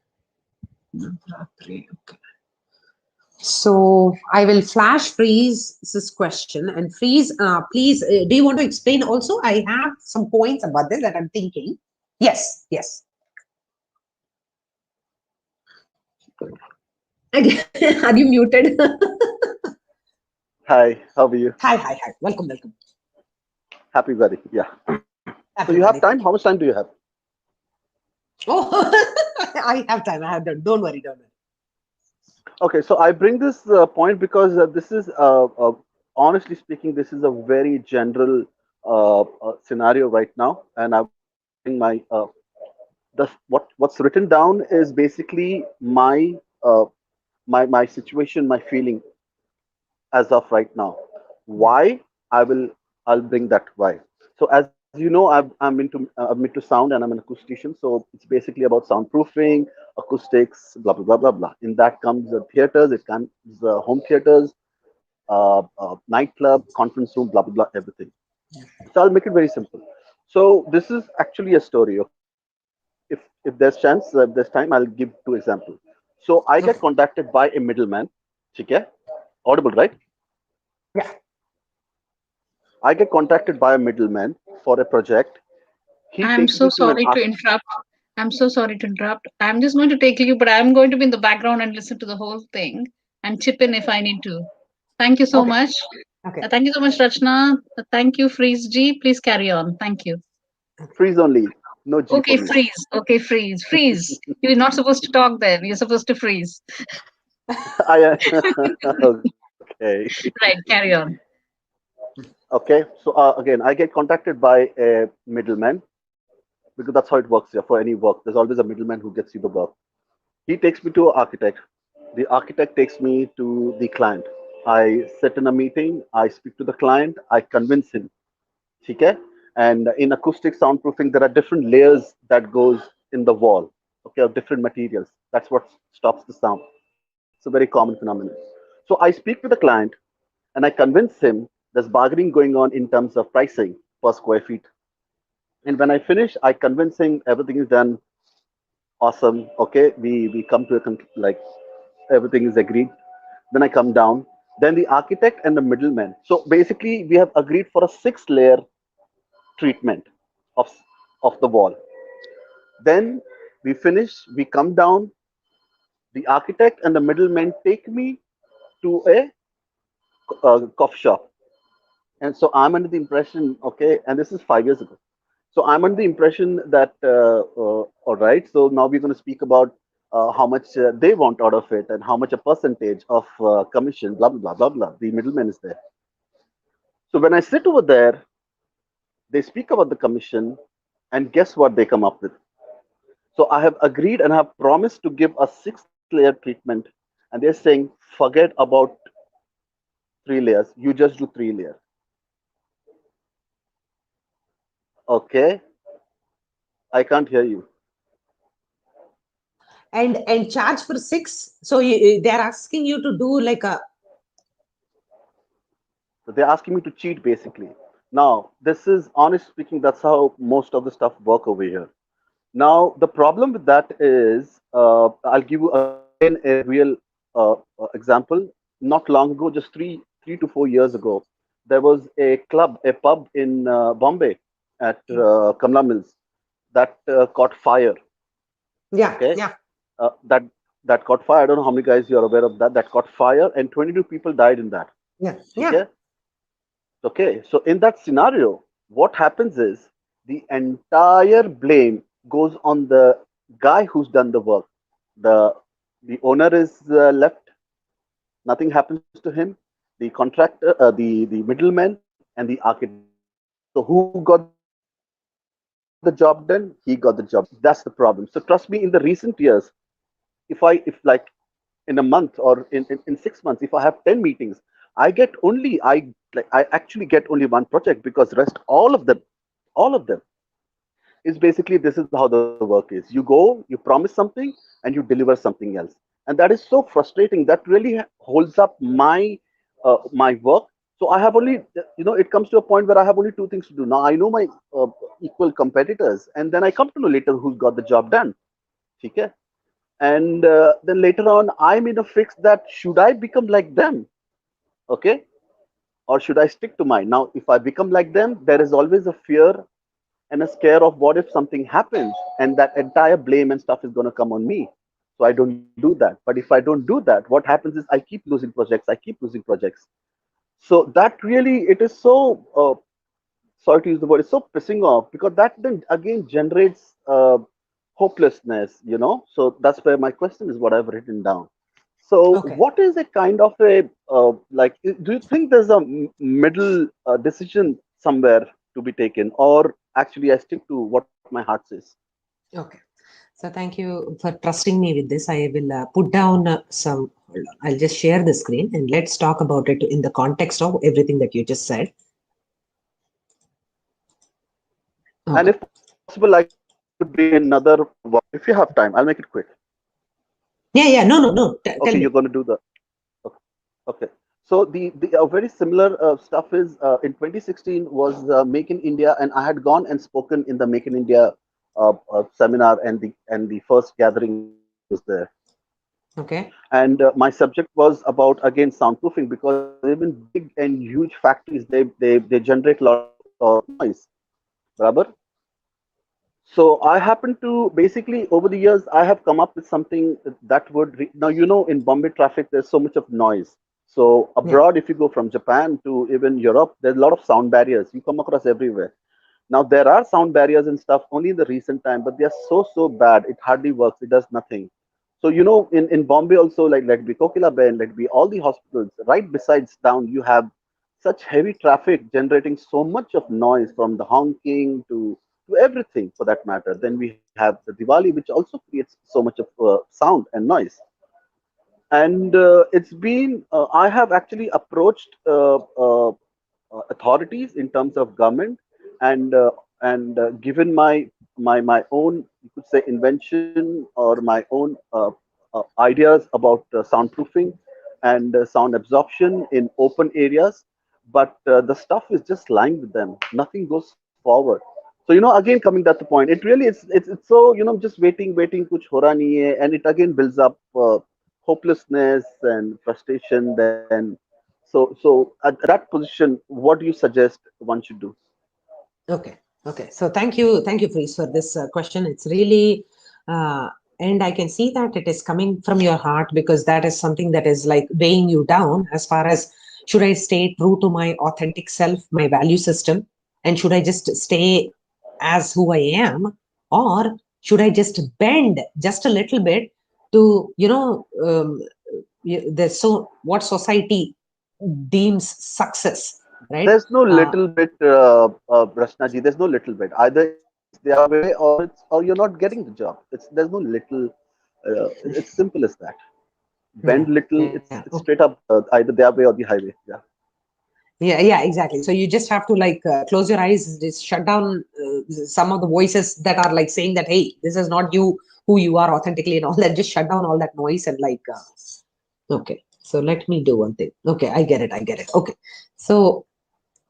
Navratri. Okay. So I will flash freeze this question and freeze. Please, do you want to explain also? I have some points about this that I'm thinking. Yes, yes. Are you muted? Hi, how are you? Hi. Welcome. Happy Diwali. Yeah. So Happy you have Diwali. time? How much time do you have? Oh, I have time. Don't worry. Okay, so I bring this point because this is, honestly speaking, this is a very general scenario right now, and I'm sharing my what's written down is basically my situation, my feeling as of right now. Why I will I'll bring that why. So as you know, I'm into sound and I'm an acoustician. So it's basically about soundproofing, acoustics, blah blah blah blah blah. In that comes theaters, it comes home theaters, nightclub, conference room, blah blah blah, everything. So I'll make it very simple. So this is actually a story. Okay, if there's chance, if there's time, I'll give two examples. So I get Okay. contacted by a middleman. Okay, audible, right? Yeah. I get contacted by a middleman for a project. He I'm takes so me to an sorry to interrupt. I'm so sorry to interrupt. I'm just going to take you, but I'm going to be in the background and listen to the whole thing and chip in if I need to. Thank you so Okay. much. Okay. Thank you so much, Rachna. Thank you, Freeze G. Please carry on. Thank you. freeze only, no G for Okay, me. freeze. Okay, freeze. Freeze. You're not supposed to talk then. You're supposed to freeze. I okay. Right, carry on. Okay. So again, I get contacted by a middleman because that's how it works here. For any work, there's always a middleman who gets you the work. He takes me to an architect. The architect takes me to the client. I sit in a meeting. I speak to the client. I convince him. Okay? And in acoustic soundproofing, there are different layers that goes in the wall. Okay, of different materials. That's what stops the sound. It's a very common phenomenon. So I speak to the client and I convince him there's bargaining going on in terms of pricing per square feet. And when I finish, I convince him everything is done awesome. Okay, we come to a like everything is agreed. Then I come down. Then the architect and the middleman. So basically, we have agreed for a six-layer treatment of of the wall. Then we finish. We come down. The architect and the middleman take me to a coffee shop. And so I'm under the impression, okay, and this is 5 years ago. So I'm under the impression that, all right, so now we're going to speak about how much they want out of it and how much a percentage of commission, blah, blah, blah, blah, blah. The middleman is there. So when I sit over there, they speak about the commission, and guess what they come up with? So I have agreed and have promised to give a six-layer treatment, and they're saying, forget about three layers, you just do three layers. Okay, I can't hear you. And charge for six. So they're asking you to do like a. So they're asking me to cheat basically. Now, this is honest speaking, that's how most of the stuff work over here. Now, the problem with that is, I'll give you again a real example. Not long ago, just three to 4 years ago, there was a club, a pub in Bombay at Kamla Mills that caught fire. Yeah. Okay, Yeah. that caught fire. I don't know how many guys you're aware of that. That caught fire, and 22 people died in that. Yeah. Yeah. Okay, okay. So in that scenario, what happens is the entire blame goes on the guy who's done the work. The the owner is left. Nothing happens to him. The contractor, the middleman, and the architect. So who got the job done? He got the job done. That's the problem. So trust me. In the recent years, if like in a month or in 6 months, if I have 10 meetings, I get only I actually get only one project because rest all of them is basically this is how the work is. You go, you promise something, and you deliver something else, and that is so frustrating. That really holds up my work. So I have only, it comes to a point where I have only two things to do. Now I know my equal competitors, and then I come to know later who's got the job done. Okay? And then later on, I'm in a fix that should I become like them, okay, or should I stick to mine? Now, if I become like them, there is always a fear and a scare of what if something happens and that entire blame and stuff is going to come on me. So I don't do that. But if I don't do that, what happens is I keep losing projects. I keep losing projects. So that really, it is so, sorry to use the word, it's so pissing off because that then again generates hopelessness, So that's where my question is what I've written down. So Okay. what is a kind of a, like, do you think there's a middle decision somewhere to be taken, or actually I stick to what my heart says? Okay. So thank you for trusting me with this. I will put down some. Hold on. I'll just share the screen and let's talk about it in the context of everything that you just said. And Okay. if possible, I could bring in another one. If you have time, I'll make it quick. Yeah, yeah. No, no, no. Okay, Tell you're me. going to do the. Okay. Okay. So the very similar stuff is in 2016 was Make in India, and I had gone and spoken in the Make in India seminar and the first gathering which was there. Okay. And my subject was about again soundproofing because even big and huge factories they generate a lot of noise. Rubber. So I happen to basically over the years I have come up with something that would now in Bombay traffic there's so much of noise. So Yeah. abroad, if you go from Japan to even Europe, there's a lot of sound barriers you come across everywhere. Now there are sound barriers and stuff only in the recent time, but they are so bad. It hardly works. It does nothing. So in Bombay also, like let be Kokila Ben, let be all the hospitals right besides down, you have such heavy traffic generating so much of noise from the honking to everything for that matter. Then we have the Diwali, which also creates so much of sound and noise. And it's been I have actually approached authorities in terms of government and given my own you could say invention or my own ideas about soundproofing and sound absorption in open areas, but the stuff is just lying with them, nothing goes forward. So again coming back to the point, it really it's so just waiting kuch ho raha nahi hai, and it again builds up hopelessness and frustration. Then so at that position, what do you suggest one should do? Okay. Okay. So thank you, Freeze, for this question. It's really, uh, and I can see that it is coming from your heart because that is something that is like weighing you down as far as should I stay true to my authentic self, my value system, and should I just stay as who I am, or should I just bend just a little bit to, there's so what society deems success, right? There's no Uh, little bit, Rachna ji. There's no little bit. Either it's their way or you're not getting the job. There's no little. It's simple as that. Bend yeah, little. yeah. It's Okay. straight up either their way or the highway. Yeah. Yeah, yeah, exactly. So you just have to like close your eyes, just shut down some of the voices that are like saying that, hey, this is not you, who you are authentically and all that. Just shut down all that noise and like, okay. So let me do one thing. Okay, I get it. I get it. Okay. So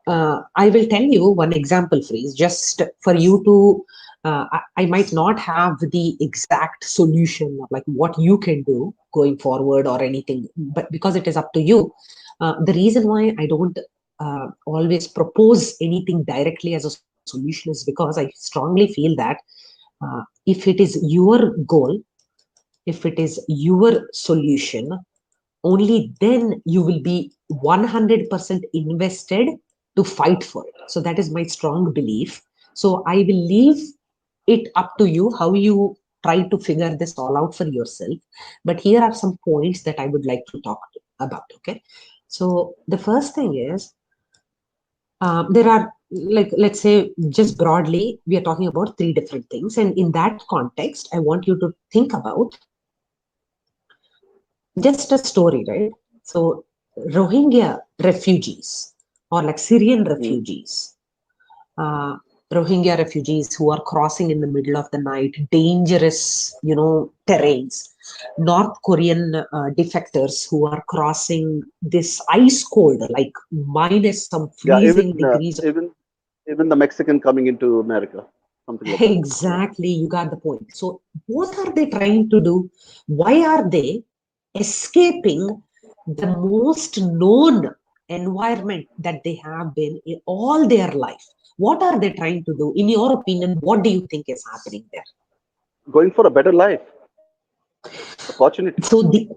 I will tell you one example, Freeze, just for you to. I might not have the exact solution of like what you can do going forward or anything, but because it is up to you. The reason why I don't always propose anything directly as a solution is because I strongly feel that if it is your goal, if it is your solution, only then you will be 100% invested to fight for it. So that is my strong belief. So I will leave it up to you how you try to figure this all out for yourself. But here are some points that I would like to talk about. Okay. So the first thing is there are, like, let's say just broadly we are talking about three different things, and in that context I want you to think about just a story, right? So, Rohingya refugees or like Syrian Mm. refugees, uh, Rohingya refugees who are crossing in the middle of the night, dangerous, terrains. North Korean defectors who are crossing this ice cold, like minus some Yeah. freezing degrees. Even the Mexican coming into America, something like that. Yeah. Exactly, you got the point. So, what are they trying to do? Why are they escaping the most known environment that they have been in all their life? What are they trying to do? In your opinion, what do you think is happening there? Going for a better life, opportunity. So, the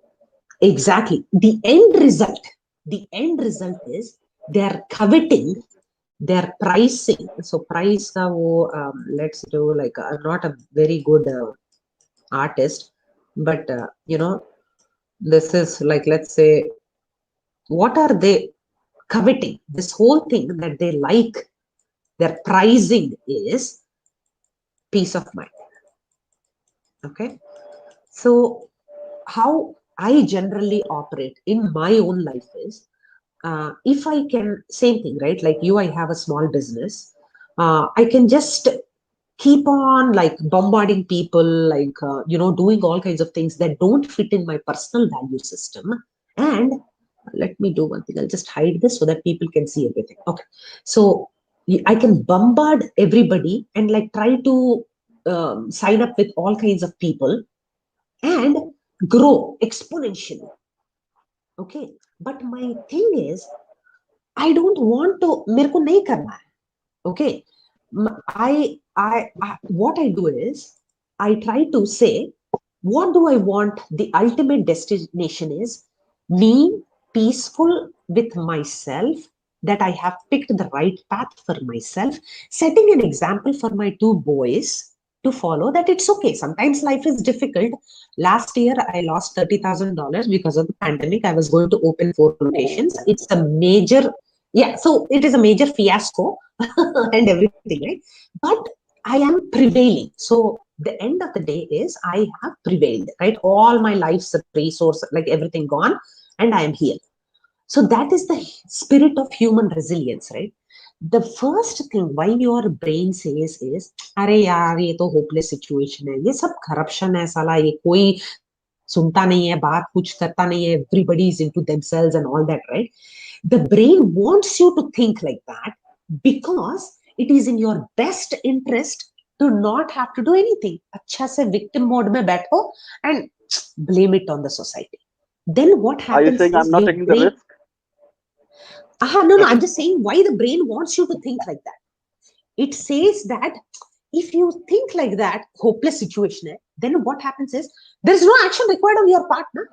end result is they are coveting, they're pricing. So, price ka let's do like, I'm not a very good artist, but this is like, let's say, what are they coveting? This whole thing that they like, their pricing is peace of mind. Okay. So how I generally operate in my own life is, if I can, same thing, right? Like you, I have a small business. I can just keep on like bombarding people, like doing all kinds of things that don't fit in my personal value system. And let me do one thing, I'll just hide this so that people can see everything. Okay, so I can bombard everybody and like try to sign up with all kinds of people and grow exponentially. Okay, but my thing is, I don't want to, मेरे को नहीं करना है. Okay, what I do is I try to say, what do I want? The ultimate destination is me peaceful with myself, that I have picked the right path for myself, setting an example for my two boys to follow, that it's okay. Sometimes life is difficult. Last year, I lost $30,000 because of the pandemic. I was going to open 4 locations. It's a major, yeah, so it is a major fiasco and everything, right? But I am prevailing. So the end of the day is I have prevailed, right? All my life's resource, like everything gone, and I am here. So that is the spirit of human resilience, right? The first thing why your brain says is, अरे यार ये तो hopeless situation है, ये सब corruption है साला, ये कोई सुनता नहीं है, बात कुछ करता नहीं है, everybody is into themselves and all that, right? The brain wants you to think like that because it is in your best interest to not have to do anything. अच्छा से victim mode में बैठो and blame it on the society. Then what Are you happens saying I'm is not your taking the brain, risk? no, I'm just saying why the brain wants you to think like that. It says that if you think like that, hopeless situation, then what happens is there's no action required on your partner.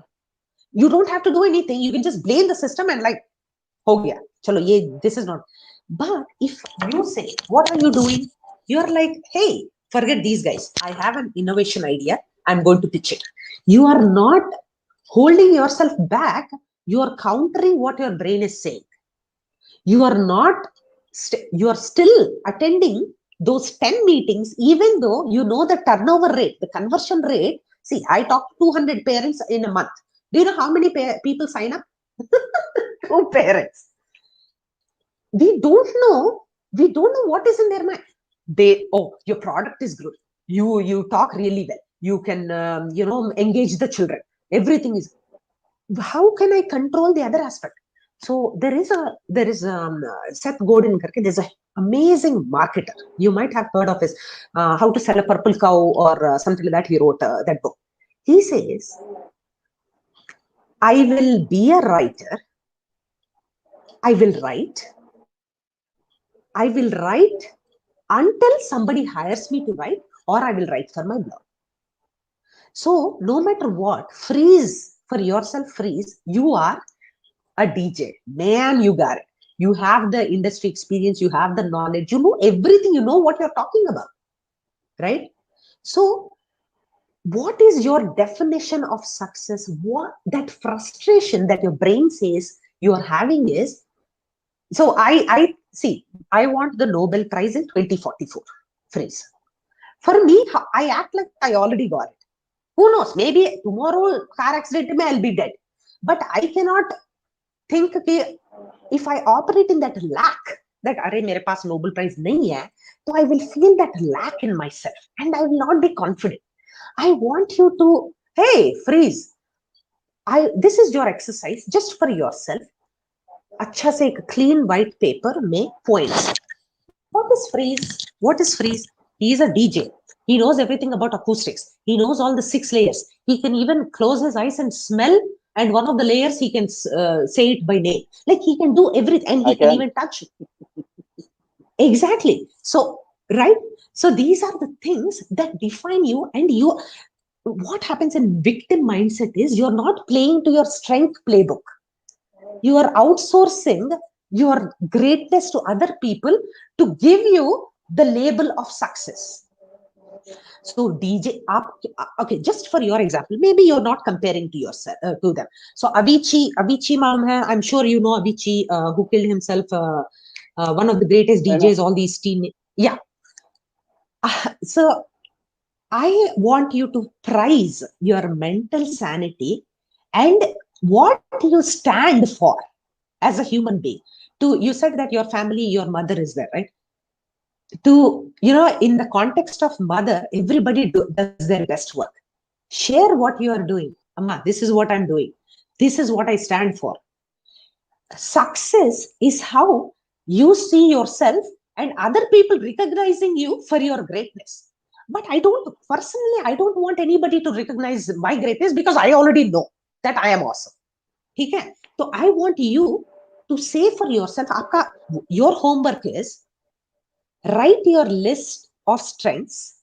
You don't have to do anything. You can just blame the system and like, ho gaya, chalo, this is not. But if you say, what are you doing? You're like, hey, forget these guys. I have an innovation idea. I'm going to pitch it. You are not holding yourself back. You are countering what your brain is saying. You are not, you are still attending those 10 meetings, even though you know the turnover rate, the conversion rate. See, I talk to 200 parents in a month. Do you know how many people sign up? 2 parents. We don't know what is in their mind. Your product is good, you talk really well, you can engage the children, everything is, how can I control the other aspect? So there is Seth Godin karke, there's a amazing marketer, you might have heard of his How to Sell a Purple Cow or something like that. He wrote that book. He says, I will be a writer, I will write, I will write until somebody hires me to write, or I will write for my blog. So no matter what, freeze for yourself, freeze. You are a DJ, man. You got it. You have the industry experience. You have the knowledge. You know everything. You know what you're talking about, right? So what is your definition of success? What that frustration that your brain says you are having is, so I see, I want the Nobel Prize in 2044. Phrase. For me, I act like I already got it. Who knows? Maybe tomorrow car accident I'll be dead. But I cannot think, okay, if I operate in that lack, that array mere paas Nobel Prize nahi hai, so I will feel that lack in myself and I will not be confident. I want you to, hey, freeze. This is your exercise just for yourself. अच्छा से एक clean white paper में points. What is freeze? What is freeze? He is a DJ. He knows everything about acoustics. He knows all the 6 layers. He can even close his eyes and smell, and one of the layers he can say it by name. Like he can do everything, and I he can can. even touch it. Exactly. So, right? So these are the things that define you, and you. What happens in victim mindset is you're not playing to your strength playbook. You are outsourcing your greatness to other people to give you the label of success. So DJ up, okay, just for your example, maybe you're not comparing to yourself to them. So Avicii ma'am hai, I'm sure you know Avicii, who killed himself, one of the greatest I know. DJs, all these teen, yeah. So I want you to prize your mental sanity and what you stand for as a human being. To, you said that your family, your mother is there, right? to, in the context of mother, everybody does their best work. Share what you are doing. Amma, this is what I'm doing. This is what I stand for. Success is how you see yourself and other people recognizing you for your greatness. But personally, I don't want anybody to recognize my greatness because I already know that I am awesome. Okay? So I want you to say for yourself, your homework is write your list of strengths.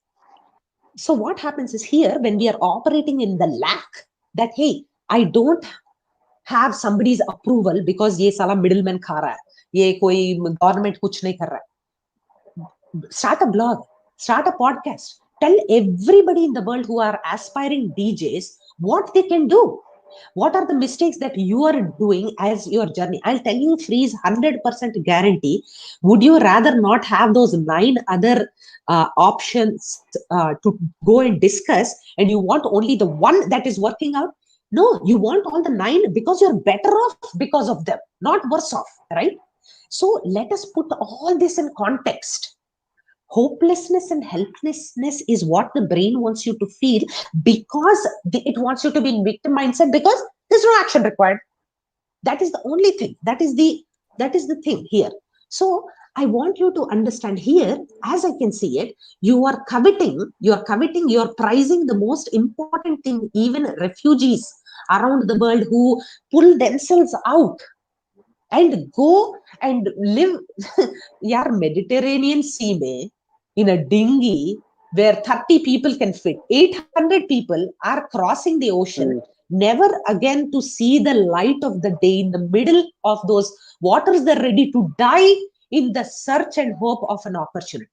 So what happens is here, when we are operating in the lack, that hey, I don't have somebody's approval because ये साला middleman खा रहा है, ये कोई government कुछ नहीं कर रहा है. Start a blog, start a podcast, tell everybody in the world who are aspiring DJs what they can do. What are the mistakes that you are doing as your journey? I'll tell you, freeze 100% guarantee. Would you rather not have those 9 other options to go and discuss, and you want only the one that is working out? No, you want all the 9 because you're better off because of them, not worse off, right? So let us put all this in context. Hopelessness and helplessness is what the brain wants you to feel because it wants you to be in victim mindset because there's no action required. That is the only thing. That is the thing here. So I want you to understand here, as I can see it, you are prizing the most important thing. Even refugees around the world who pull themselves out and go and live यार Mediterranean Sea में in a dinghy where 30 people can fit, 800 people are crossing the ocean, Mm. never again to see the light of the day in the middle of those waters. They're ready to die in the search and hope of an opportunity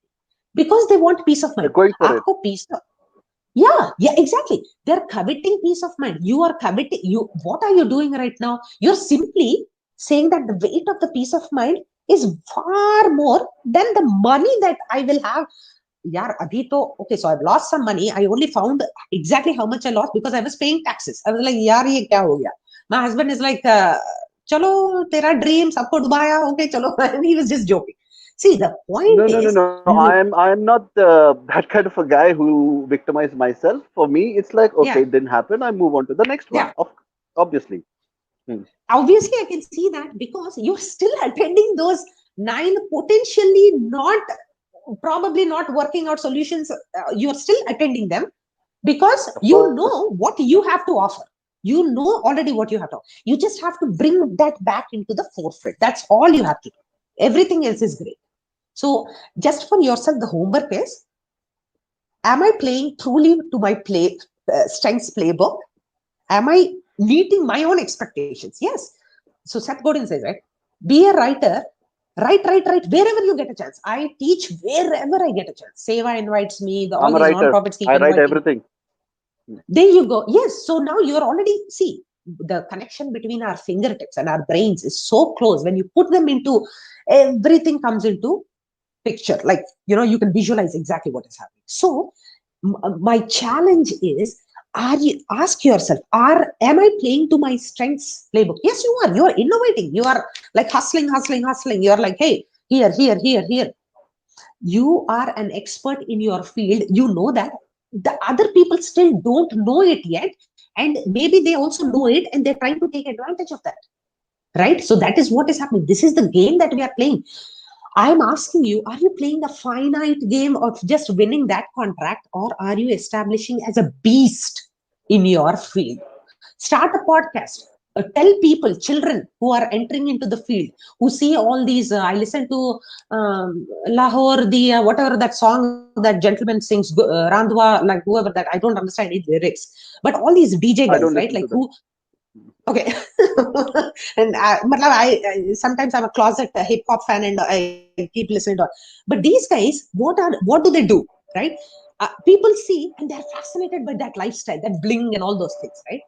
because they want peace of They're mind. going for it. आपको peace of, yeah, exactly. They're coveting peace of mind. You are coveting. What are you doing right now? You're simply saying that the weight of the peace of mind is far more than the money that I will have. Yeah, abhi to, okay, so I've lost some money. I only found exactly how much I lost because I was paying taxes. I was like, yaar, ye kya ho gaya? My husband is like, chalo, tera dream, sabko dubaya, okay, chalo. And he was just joking. See, the point No, no, no, is, no. I am not that kind of a guy who victimize myself. For me, it's like, okay, yeah, it didn't happen. I move on to the next one. yeah. Obviously. Hmm. Obviously I can see that because you're still attending those 9 potentially not, probably not working out solutions. You're still attending them because Of you course. know what you have to offer. You know already what you have to offer. You just have to bring that back into the forefront. That's all you have to do. Everything else is great. So just for yourself, the homework is, am I playing truly to my strengths playbook? Am I meeting my own expectations? Yes. So Seth Godin says, right, be a writer, write wherever you get a chance. I teach wherever I get a chance. Seva invites me, all I'm a these writer. non-profits keep I write inviting. everything. Hmm. There you go. Yes, so now you're already, see, the connection between our fingertips and our brains is so close. When you put them into, everything comes into picture, like, you can visualize exactly what is happening. So my challenge is, are you, ask yourself, am I playing to my strengths playbook? Yes, you are innovating, you are like hustling, you're like, hey, here, you are an expert in your field. You know that the other people still don't know it yet, and maybe they also know it and they're trying to take advantage of that, right? So that is what is happening. This is the game that we are playing. I'm asking you, are you playing a finite game of just winning that contract, or are you establishing as a beast in your field? Start a podcast. Tell people, children who are entering into the field, who see all these. I listen to Lahore, the whatever that song that gentleman sings, Randwa, like whoever that. I don't understand its lyrics, but all these DJ I guys, don't right? listen Like to who, them. okay. And matlab, sometimes I'm a closet hip hop fan and I keep listening to it. But these guys, what do they do, right? People see and they're fascinated by that lifestyle, that bling and all those things, right?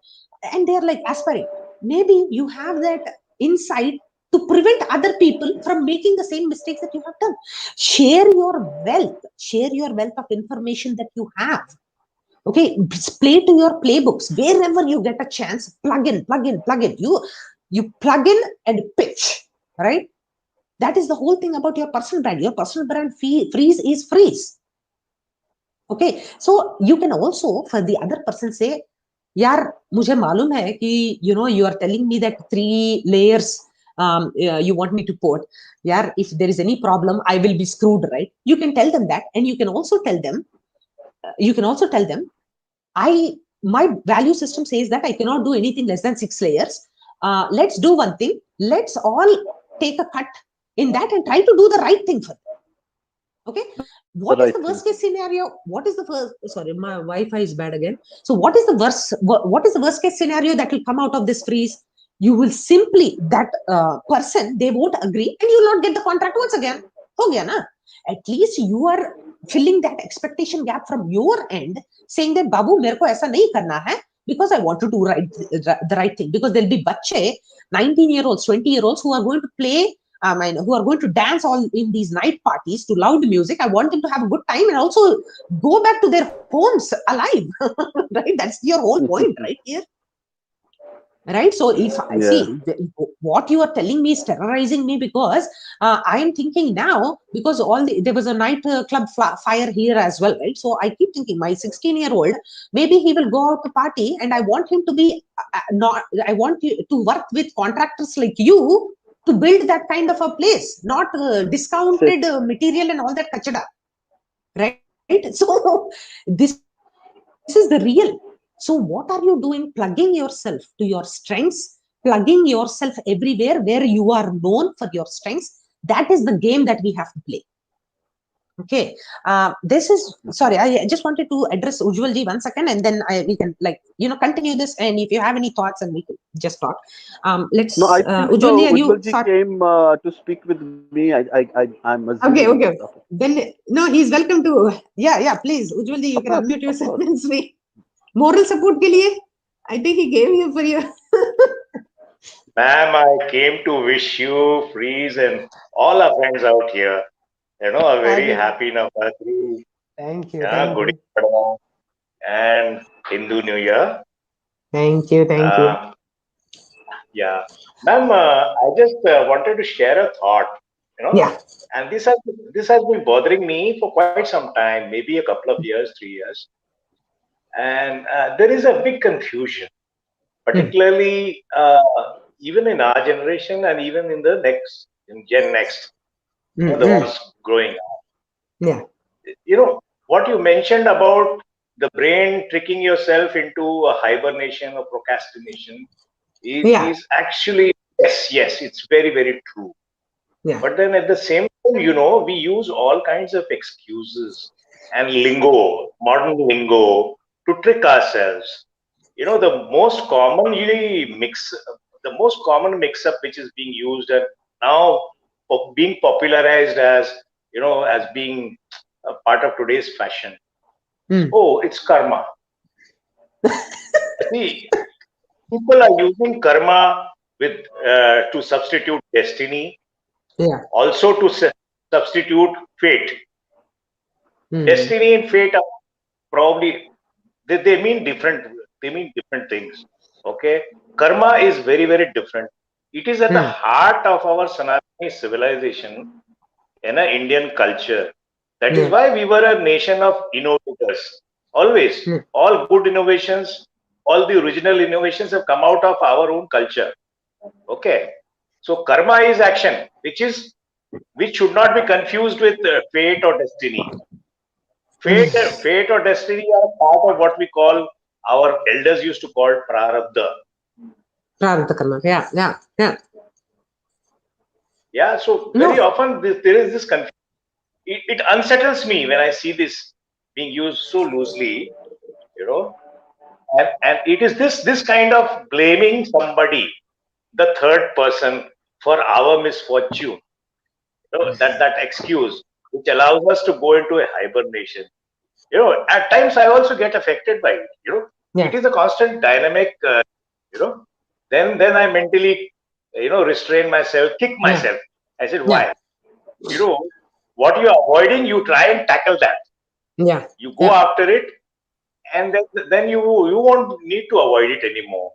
And they're like aspiring. Maybe you have that insight to prevent other people from making the same mistakes that you have done. Share your wealth of information that you have. Okay, play to your playbooks wherever you get a chance. Plug in. You plug in and pitch, right? That is the whole thing about your personal brand. Your personal brand freeze is freeze. Okay, so you can also for the other person say, यार मुझे मालूम है कि you are telling me that 3 layers you want me to put. यार, if there is any problem, I will be screwed, right? You can tell them that, and you can also tell them, I my value system says that I cannot do anything less than 6 layers. Let's do one thing. Let's all take a cut in that and try to do the right thing for them. Okay, what is the worst case scenario? What is the first? Sorry, my Wi-Fi is bad again. So what is the worst case scenario that will come out of this freeze? You will simply, that person, they won't agree, and you will not get the contract once again. Ho gaya na? At least you are filling that expectation gap from your end, saying that Babu, मेरे को ऐसा नहीं करना है, because I want to do the right thing. Because there'll be बच्चे, 19-year-olds, 20-year-olds who are going to play, who are going to dance all in these night parties to loud music. I want them to have a good time and also go back to their homes alive. Right? That's your whole point, right here. Right? So if I see what you are telling me is terrorizing me, because I am thinking now, because there was a night club fire here as well, right? So I keep thinking my 16-year-old, maybe he will go out to party, and I want him to be not. I want you to work with contractors like you to build that kind of a place, not discounted material and all that kachada, right? So this is the real. So what are you doing? Plugging yourself to your strengths, plugging yourself everywhere where you are known for your strengths. That is the game that we have to play. Okay, this is, sorry, I just wanted to address Ujjwal ji 1 second, and then we can continue this. And if you have any thoughts, and we can just talk. Let's. No, I think Ujjwal ji, are you? Ujjwal ji came to speak with me. I'm assuming. Okay. Then no, he's welcome to. Yeah. Please, Ujjwal ji, you can unmute yourself and speak. Moral support के लिए. I think he gave you for your. Ma'am, I came to wish you, Freeze, and all our friends out here, a very happy Navratri. Thank you. Good evening, and Hindu New Year. Thank you. Yeah, ma'am, I just wanted to share a thought. Yeah. And this has been bothering me for quite some time, maybe a couple of years, 3 years, and there is a big confusion, particularly even in our generation and even in the Gen Next, the ones growing up. Yeah. What you mentioned about the brain tricking yourself into a hibernation or procrastination is actually, yes, it's very, very true. Yeah. But then at the same time, we use all kinds of excuses and lingo, modern lingo, to trick ourselves. The most common mix-up which is being used and now being popularized as being a part of today's fashion. Oh, it's karma. See, people are using karma to substitute destiny. Yeah. Also to substitute fate. Destiny and fate are probably they mean different things. Okay, karma is very, very different. It is at the heart of our Sanatani civilization in an Indian culture. That is why we were a nation of innovators. Always, all good innovations, all the original innovations have come out of our own culture. Okay, so karma is action, which should not be confused with fate or destiny. Fate or destiny are part of what we call, our elders used to call prarabdha. Prarabdha karma. Yeah. Yeah. So very often there is this confusion. It unsettles me when I see this being used so loosely, and it is this kind of blaming somebody, the third person, for our misfortune. That excuse which allows us to go into a hibernation. At times I also get affected by it. It is a constant dynamic. Then I mentally, restrain myself, kick myself. I said, why? What you're avoiding, you try and tackle that. Yeah. You go after it, and then you won't need to avoid it anymore.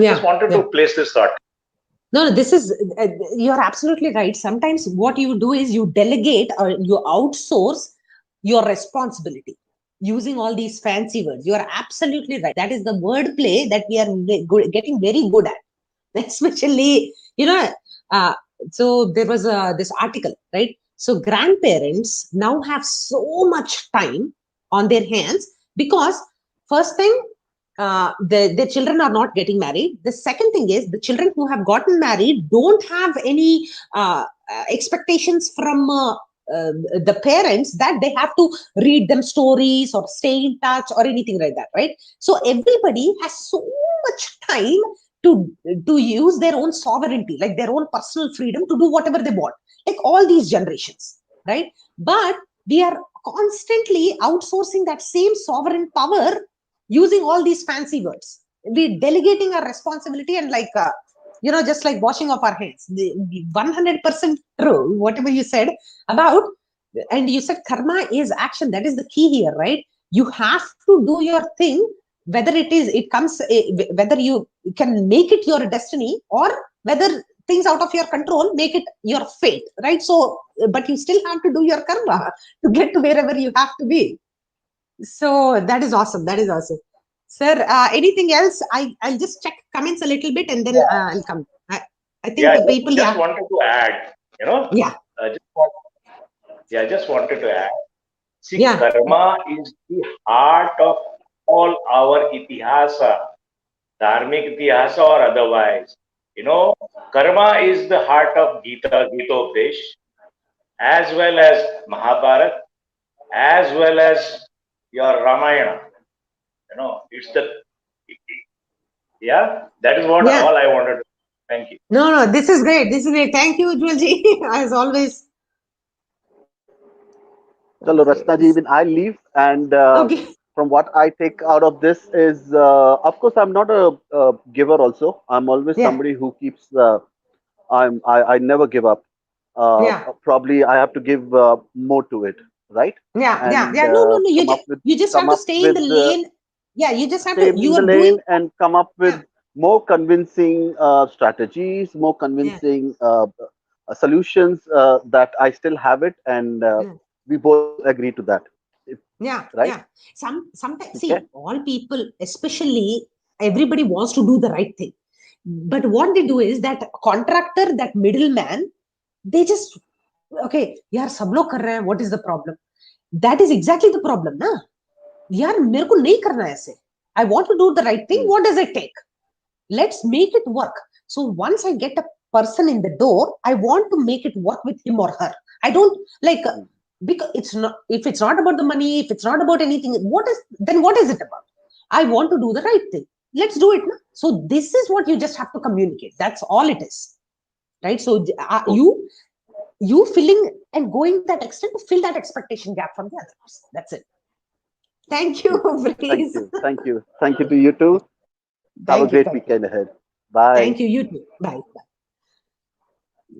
Just wanted to place this thought. No, this is, you're absolutely right. Sometimes what you do is you delegate or you outsource your responsibility using all these fancy words. You are absolutely right. That is the word play that we are getting very good at. Especially, uh, so there was this article, right? So grandparents now have so much time on their hands because, first thing, the children are not getting married. The second thing is the children who have gotten married don't have any expectations from the parents that they have to read them stories or stay in touch or anything like that, right? So everybody has so much time to to use their own sovereignty, like their own personal freedom to do whatever they want, like all these generations, right? But we are constantly outsourcing that same sovereign power using all these fancy words. We delegating our responsibility and like just like washing off our hands. The 100% true whatever you said about, and you said karma is action. That is the key here, right? You have to do your thing, whether it comes, whether you can make it your destiny or whether things out of your control make it your fate, right? So but you still have to do your karma to get to wherever you have to be. So that is awesome. That is awesome. Sir, anything else? I'll just check comments a little bit and then I'll come. I think Yeah, the people, just yeah. wanted to add, Yeah. just want, yeah, just wanted to add. See, Yeah. karma is the heart of all our itihasa, dharmic itihasa or otherwise. Karma is the heart of Gita, Gitopdesh, as well as Mahabharata, as well as your Ramayana. It's the, yeah, that is what Yeah. all I wanted to. Thank you. No, this is great. This is great. Thank you, Ujwalji, as always. Chalo, Okay. Rachana ji, even I leave, and Okay. from what I take out of this is, of course, I'm not a giver. Also, I'm always Yeah. somebody who keeps. I never give up. Yeah. Probably I have to give more to it, right? Yeah. Yeah. And Yeah. No, no, no. You just come have to up stay in the with lane. Yeah. You just have stay to, in you the are doing. lane and come up Yeah. with more convincing strategies, more Yeah. convincing solutions that I still have it, and Yeah. we both agree to that, Yeah, right? yeah. Sometimes, Okay. see, all people, especially everybody wants to do the right thing. But what they do is that contractor, that middleman, they just, okay, yaar sab log kar rahe hain, what is the problem? That is exactly the problem, na? Yaar mere ko nahi karna hai aise. I want to do the right thing. Hmm. What does it take? Let's make it work. So once I get a person in the door, I want to make it work with him or her. I don't like, Hmm. because it's not, if it's not about the money, if it's not about anything, what is it about? I want to do the right thing. Let's do it now. So this is what you just have to communicate. That's all it is, right? So Cool. you filling and going that extent to fill that expectation gap from the other person. That's it. Thank you, Cool. Thank please. you. Thank you. Thank you to you too. Have a Thank you, great thank you, weekend ahead. Bye. thank you. You too. Bye.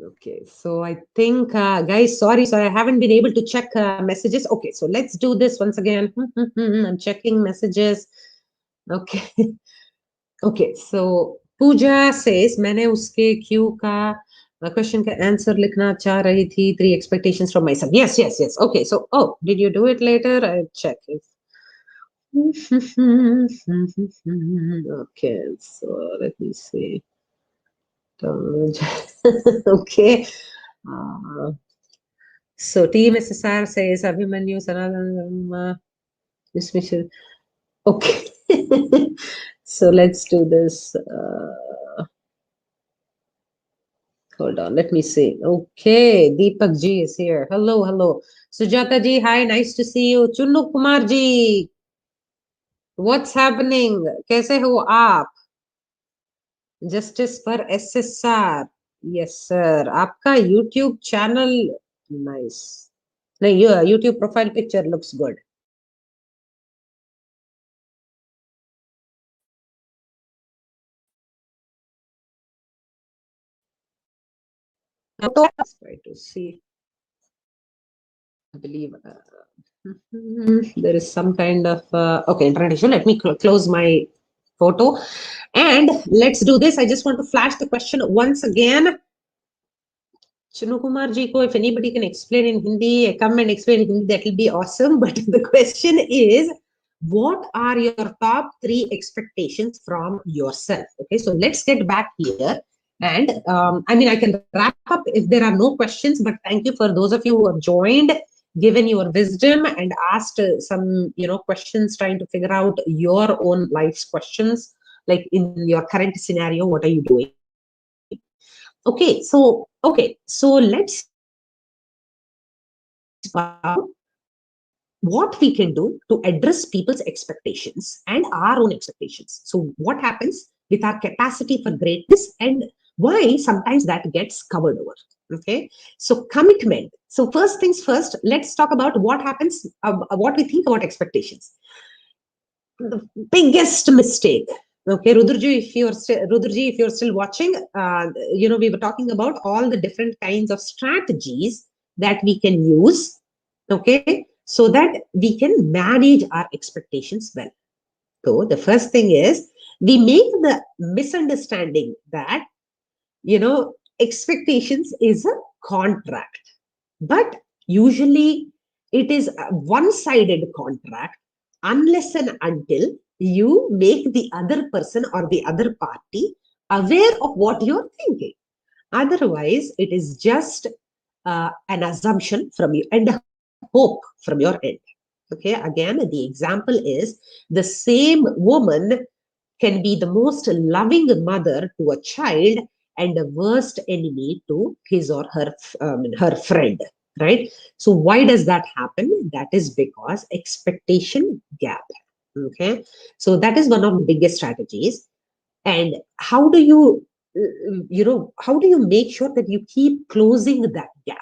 Okay, so I think, guys, sorry, I haven't been able to check messages. Okay, so let's do this once again. I'm checking messages. Okay, okay. So Pooja says, मैंने उसके Q का question का answer लिखना चाह रही थी. 3 expectations from myself. Yes, yes, yes. Okay, so did you do it later? I'll check if. Okay, so let me see. Okay. Uh, So Team SSR says Abhimanyu Sanathan dismissal. Okay. So let's do this. Hold on. Let me see. Okay. Deepak ji is here. Hello, hello. Sujata ji, hi. Nice to see you. Chunnu Kumar ji, what's happening? कैसे हो आप? Justice for SSR. Yes, sir. आपका YouTube channel, nice. No, your YouTube profile picture looks good. Let's try to see. I believe there is some kind of okay internet issue. Let me close my photo. And let's do this. I just want to flash the question once again. Chinu Kumar ji ko, if anybody can explain in Hindi, come and explain in Hindi, that will be awesome. But the question is, what are your top 3 expectations from yourself? Okay, so let's get back here. And I mean, I can wrap up if there are no questions, but thank you for those of you who have joined, given your wisdom, and asked some, questions, trying to figure out your own life's questions, like in your current scenario, what are you doing? Okay, so let's about what we can do to address people's expectations and our own expectations. So what happens with our capacity for greatness, and why sometimes that gets covered over. Okay, so commitment. So first things first, let's talk about what happens, what we think about expectations. The biggest mistake. Okay, Rudraji, if you're still watching, we were talking about all the different kinds of strategies that we can use, okay, so that we can manage our expectations well. So the first thing is, we make the misunderstanding that, expectations is a contract, but usually it is a one-sided contract unless and until you make the other person or the other party aware of what you're thinking. Otherwise, it is just an assumption from you and a hope from your end. Okay, again, the example is, the same woman can be the most loving mother to a child and the worst enemy to his or her friend, right? So why does that happen? That is because expectation gap. Okay, so that is one of the biggest strategies. And how do you, how do you make sure that you keep closing that gap?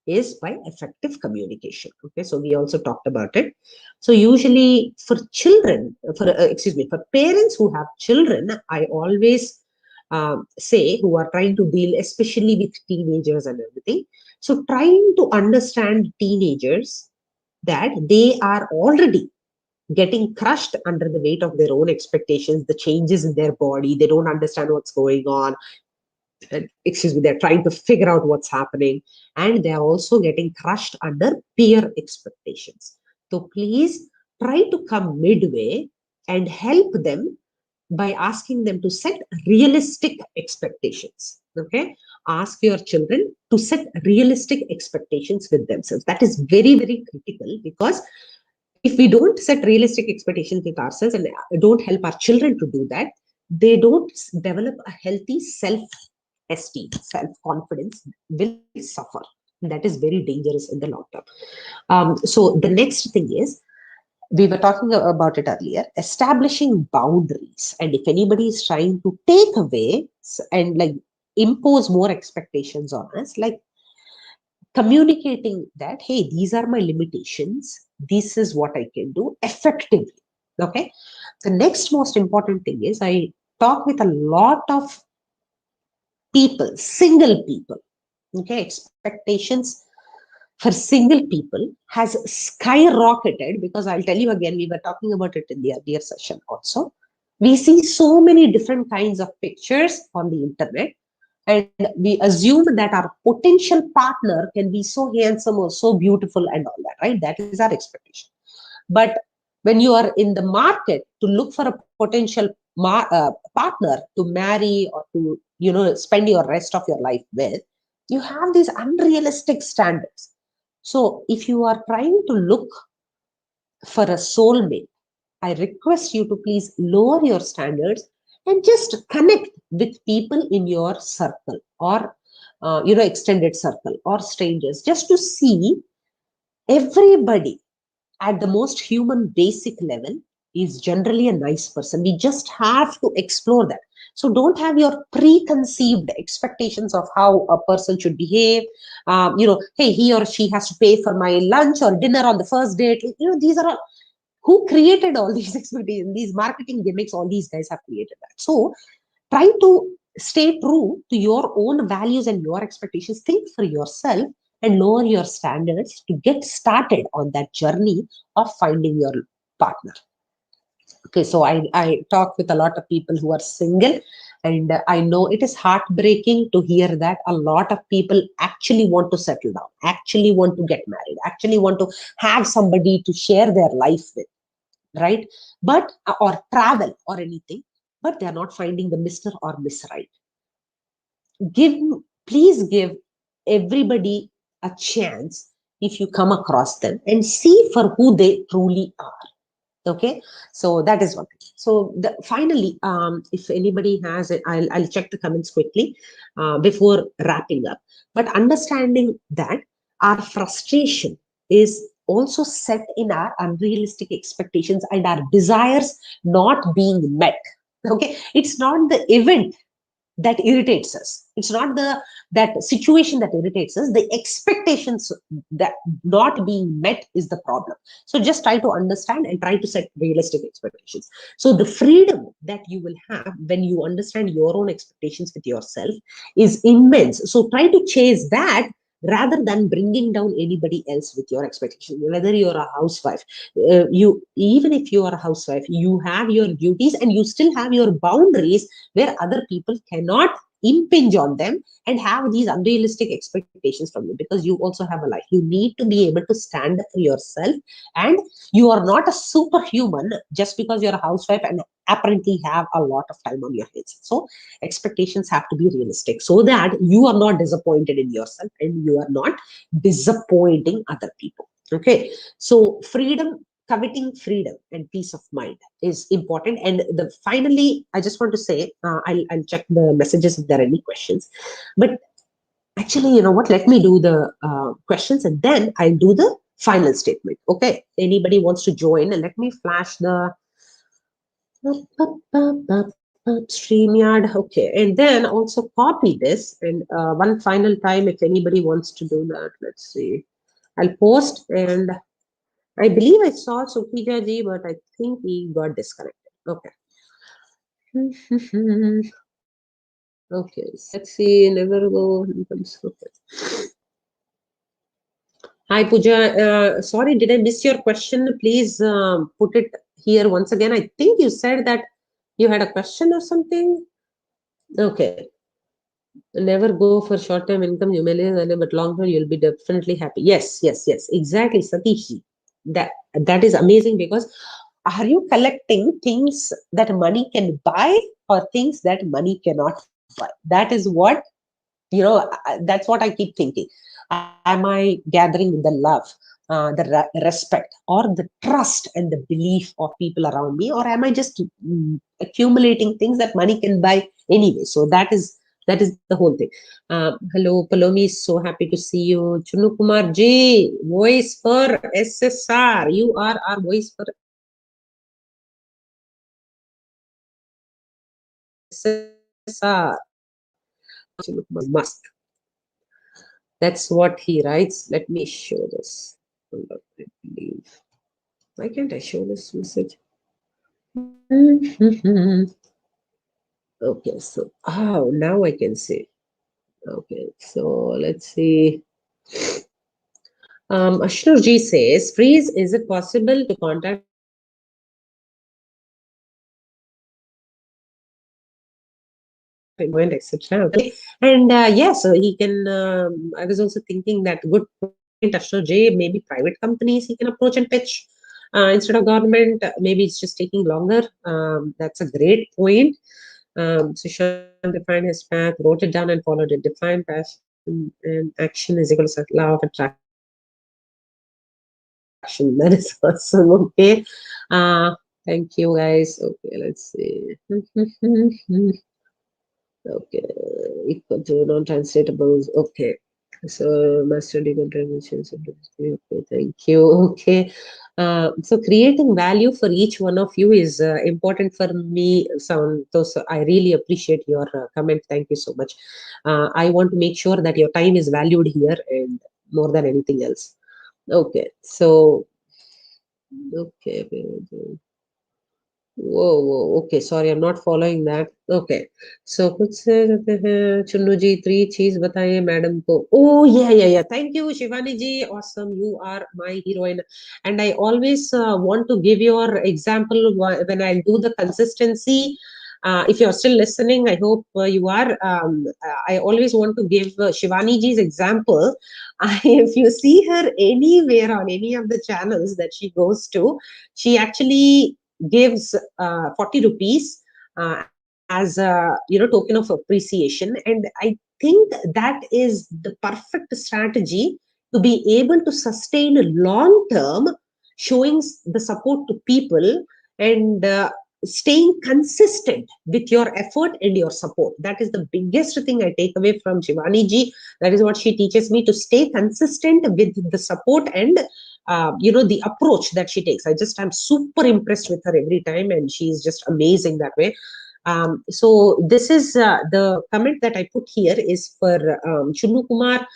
Is by effective communication. Okay, so we also talked about it. So usually for children, for parents who have children, I always say, who are trying to deal, especially with teenagers and everything. So trying to understand teenagers that they are already getting crushed under the weight of their own expectations, the changes in their body, they don't understand what's going on, they're trying to figure out what's happening, and they're also getting crushed under peer expectations. So please try to come midway and help them by asking them to set realistic expectations. Okay, ask your children to set realistic expectations with themselves. That is very, very critical, because if we don't set realistic expectations with ourselves and don't help our children to do that, they don't develop a healthy self-esteem, self-confidence will suffer. That is very dangerous in the long term. So the next thing is, we were talking about it earlier, establishing boundaries. And if anybody is trying to take away and like impose more expectations on us, like communicating that, hey, these are my limitations, this is what I can do effectively. Okay, the next most important thing is, I talk with a lot of people, single people. Okay, expectations for single people has skyrocketed, because I'll tell you again, we were talking about it in the earlier session also. We see so many different kinds of pictures on the internet, and we assume that our potential partner can be so handsome or so beautiful and all that, right? That is our expectation. But when you are in the market to look for a potential partner to marry or to, spend your rest of your life with, you have these unrealistic standards. So if you are trying to look for a soulmate, I request you to please lower your standards and just connect with people in your circle, or extended circle, or strangers, just to see everybody at the most human basic level is generally a nice person. We just have to explore that. So don't have your preconceived expectations of how a person should behave. Hey, he or she has to pay for my lunch or dinner on the first date. These are all, who created all these expectations, these marketing gimmicks, all these guys have created that. So try to stay true to your own values and your expectations. Think for yourself and lower your standards to get started on that journey of finding your partner. Okay, so I talk with a lot of people who are single, and I know it is heartbreaking to hear that a lot of people actually want to settle down, actually want to get married, actually want to have somebody to share their life with, right? But or travel or anything, but they are not finding the Mr. or Miss Right. Give Please give everybody a chance if you come across them and see for who they truly are. Okay, so that is one thing. So finally, if anybody has it, I'll check the comments quickly before wrapping up. But understanding that our frustration is also set in our unrealistic expectations and our desires not being met. Okay, it's not the event that irritates us. It's not that situation that irritates us. The expectations that not being met is the problem. So just try to understand and try to set realistic expectations. So the freedom that you will have when you understand your own expectations with yourself is immense. So try to chase that rather than bringing down anybody else with your expectations. Whether you're a housewife, you even if you are a housewife, you have your duties and you still have your boundaries where other people cannot impinge on them and have these unrealistic expectations from you, because you also have a life. You need to be able to stand up for yourself, and you are not a superhuman just because you're a housewife and apparently have a lot of time on your hands. So expectations have to be realistic so that you are not disappointed in yourself and you are not disappointing other people. Okay, so freedom, coveting freedom and peace of mind is important. And the finally, I just want to say, I'll check the messages if there are any questions. But actually, you know what? Let me do the questions and then I'll do the final statement. Okay. Anybody wants to join? And let me flash the StreamYard. Okay. And then also copy this. And one final time, if anybody wants to do that, let's see. I'll post, and I believe I saw Sukija ji, but I think he got disconnected. Okay. Okay. Sexy, never go. Okay. Hi, Pooja. Sorry, did I miss your question? Please put it here once again. I think you said that you had a question or something. Okay. Never go for short-term income, you may lose, but long-term you'll be definitely happy. Yes, yes, yes. Exactly, Satish. That is amazing, because are you collecting things that money can buy or things that money cannot buy? That is what, that's what I keep thinking. Am I gathering the love, the respect, or the trust and the belief of people around me, or am I just accumulating things that money can buy anyway? So that is the whole thing. Hello, Palomi, so happy to see you. Chunu Kumar Ji, voice for SSR. You are our voice for SSR. Chunu Kumar must. That's what he writes. Let me show this. Hold on, I believe. Why can't I show this message? Okay, so now I can see. Okay, so let's see. Ashnur Ji says, freeze, is it possible to contact employment, etc.? Okay, and yeah, so he can. I was also thinking that good point, Ashnur Ji. Maybe private companies he can approach and pitch instead of government. Maybe it's just taking longer. That's a great point. Sushant defined his path, wrote it down, and followed it. Define passion and action is equal to law of attraction. That is awesome. Okay. Thank you, guys. Okay, let's see. Okay, equal to non-translatables. Okay, so master contributions. Okay, thank you. Okay, so creating value for each one of you is important for me. So I really appreciate your comment. Thank you so much. I want to make sure that your time is valued here, and more than anything else. Okay, so okay. whoa. Okay, sorry, I'm not following that. Okay. So कुछ से कहते हैं चुन्नू जी 3 चीज बताइए madam को. Oh yeah. Thank you, Shivani ji. Awesome. You are my heroine. And I always want to give your example when I do the consistency. If you're still listening, I hope you are. I always want to give Shivani ji's example. If you see her anywhere on any of the channels that she goes to, she actually gives 40 rupees as a token of appreciation, and I think that is the perfect strategy to be able to sustain long term, showing the support to people, and staying consistent with your effort and your support. That is the biggest thing I take away from Shivani ji. That is what she teaches me, to stay consistent with the support and the approach that she takes. I'm super impressed with her every time, and she's just amazing that way. So this is the comment that I put here is for Chunnu Kumar.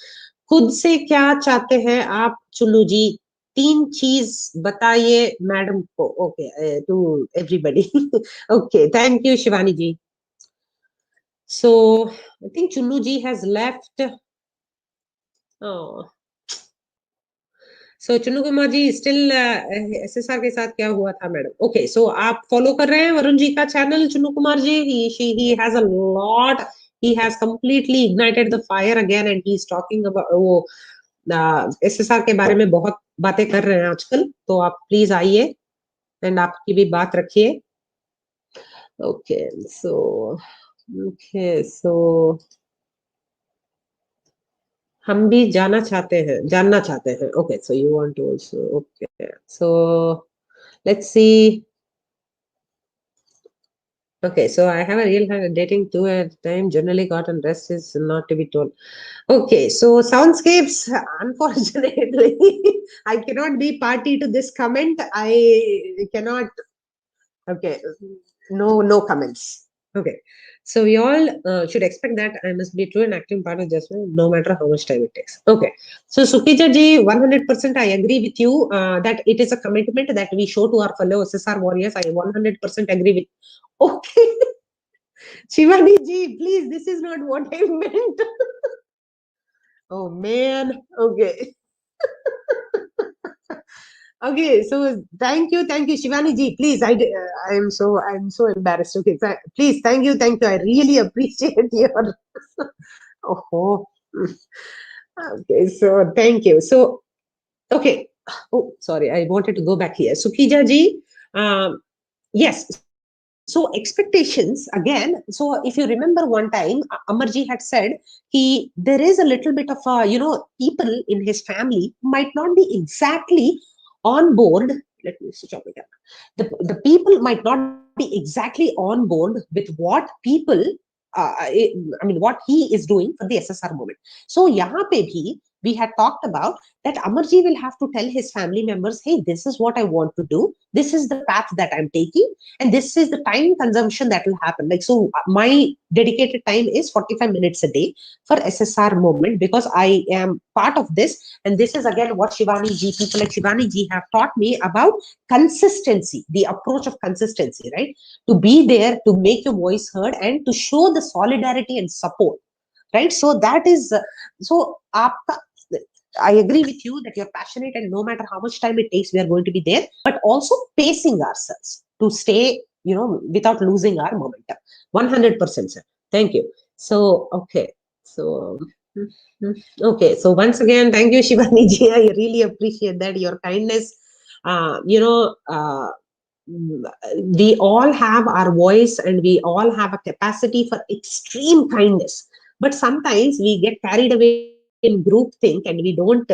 खुद से क्या चाहते हैं आप चुन्नू जी? 3 चीज बताइए madam को. Okay, to everybody. Okay, thank you, Shivani ji. So I think Chunnu ji has left. Oh. So Chunnu Kumar ji still SSR के साथ क्या हुआ था मैडम? ओके, सो आप फॉलो कर रहे हैं वरुण जी का channel? Chunnu Kumar ji, he has a lot, he has completely ignited the fire again, and he is talking about वो एसएसआर के बारे में बहुत बातें कर रहे हैं आजकल. तो आप प्लीज आइए एंड आपकी भी बात रखिए. ओके सो हम भी जानना चाहते हैं. Okay, so you want to also. Okay, so let's see. Okay, so I have a real hard dating 2 at a time. Generally, cotton rest is not to be told. Okay, so soundscapes. Unfortunately, I cannot be party to this comment. I cannot. Okay, no comments. Okay, so we all should expect that I must be true and active part of adjustment, no matter how much time it takes. Okay, so Sukija ji, 100% I agree with you that it is a commitment that we show to our fellow SSR warriors. I 100% agree with. Okay, Shivani ji, please, this is not what I meant. Oh man. Okay. Okay, so thank you, Shivani ji. Please, I'm so embarrassed. Okay, please, thank you. I really appreciate your. Oh, okay. So thank you. So okay. Oh, sorry, I wanted to go back here. Sukija ji, yes. So expectations again. So if you remember one time, Amarji had said there is a little bit of people in his family might not be exactly on board. Let me switch off the camera. The people might not be exactly on board with what people I mean, what he is doing for the SSR movement. So, yahan pe bhi, we had talked about that Amarji will have to tell his family members, hey, this is what I want to do. This is the path that I'm taking. And this is the time consumption that will happen. Like, so my dedicated time is 45 minutes a day for SSR movement because I am part of this. And this is again what Shivani ji, people like Shivani ji have taught me about consistency, the approach of consistency, right? To be there, to make your voice heard, and to show the solidarity and support, right? So that is so aapka, I agree with you that you're passionate, and no matter how much time it takes, we are going to be there, but also pacing ourselves to stay, without losing our momentum. 100%, sir. Thank you. So, okay. So, okay. So, once again, thank you, Shivani ji. I really appreciate that, your kindness. We all have our voice and we all have a capacity for extreme kindness, but sometimes we get carried away in group think and we don't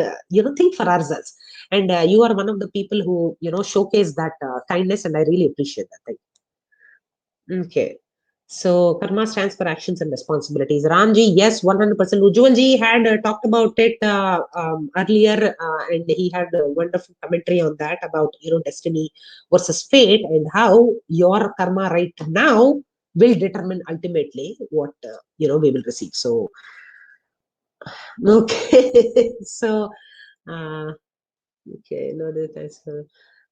think for ourselves. And you are one of the people who showcase that kindness, and I really appreciate that. Thank you. Okay, so karma stands for actions and responsibilities. Ramji, yes, 100%. Ujjwal ji had talked about it earlier, and he had a wonderful commentary on that about destiny versus fate, and how your karma right now will determine ultimately what we will receive. So okay, so okay, no,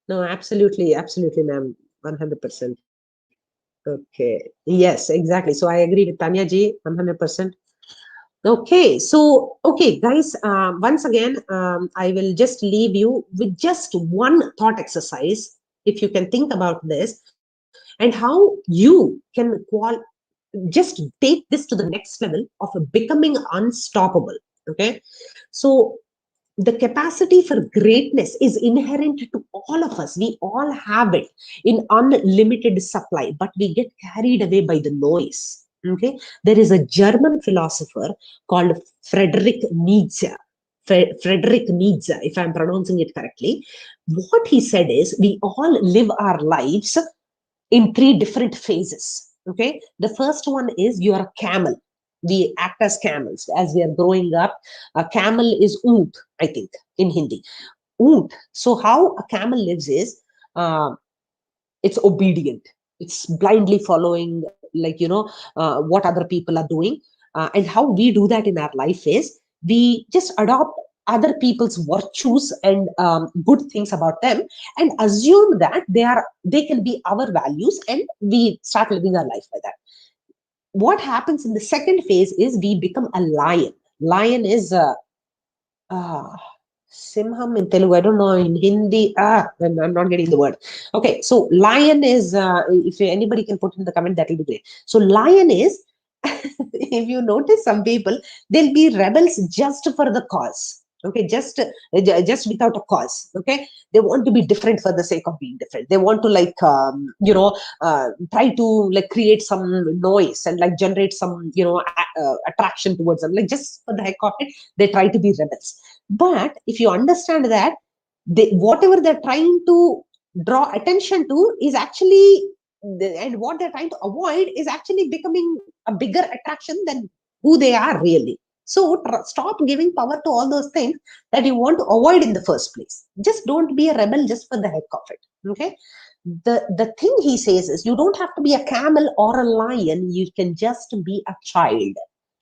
no, absolutely, ma'am, 100%. Okay. Yes, exactly. So I agree with Tanya ji, 100%. Okay, so okay, guys. Once again, I will just leave you with just one thought exercise. If you can think about this and how you can just take this to the next level of becoming unstoppable. Okay, so the capacity for greatness is inherent to all of us. We all have it in unlimited supply, but we get carried away by the noise. Okay, there is a German philosopher called Frederick Nietzsche. Frederick Nietzsche, if I'm pronouncing it correctly, what he said is we all live our lives in three different phases. Okay, the first one is you are a camel. We act as camels as we are growing up. A camel is oont, I think, in Hindi. Oont. So how a camel lives is uh, it's obedient. It's blindly following, like what other people are doing. And how we do that in our life is we just adopt other people's virtues and good things about them, and assume that they can be our values, and we start living our life by that. What happens in the second phase is we become a lion. Lion is uh, Simham in Telugu. I don't know in Hindi. I'm not getting the word. Okay, so lion is, if anybody can put in the comment, that will be great. So lion is, if you notice, some people, they'll be rebels just for the cause. Okay, just without a cause. Okay, they want to be different for the sake of being different. They want to like try to like create some noise and like generate some attraction towards them. Like just for the heck of it, they try to be rebels. But if you understand that whatever they're trying to draw attention to is actually, and what they're trying to avoid is actually becoming a bigger attraction than who they are really. So stop giving power to all those things that you want to avoid in the first place. Just don't be a rebel just for the heck of it. Okay. The thing he says is you don't have to be a camel or a lion. You can just be a child.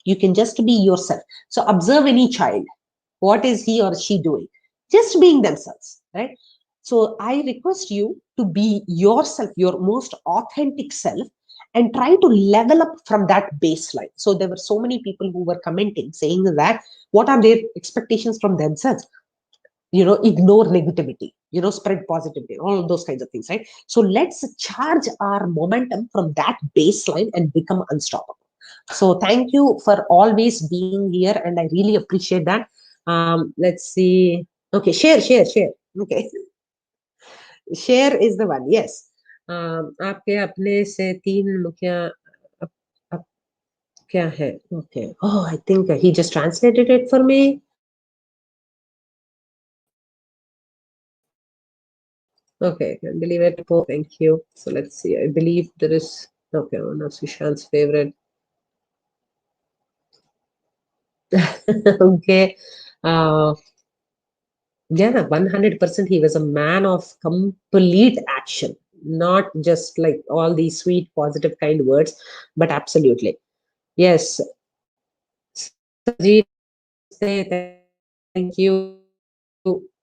You can just be yourself. So observe any child. What is he or she doing? Just being themselves, right? So I request you to be yourself, your most authentic self, and try to level up from that baseline. So there were so many people who were commenting saying that what are their expectations from themselves? Ignore negativity, spread positivity, all of those kinds of things, right? So let's charge our momentum from that baseline and become unstoppable. So thank you for always being here, and I really appreciate that. Let's see. Okay, share. Okay, share is the one. Yes. आपके अपने से तीन मुखिया up- क्या है? Okay. Oh, I think he just translated it for me. Okay, I believe it. Thank you. So let's see. I believe there is, okay, one of Sushan's favorite. Okay. Yeah, 100% he was a man of complete action, not just like all these sweet, positive kind words, but absolutely. Yes. Saji, thank you.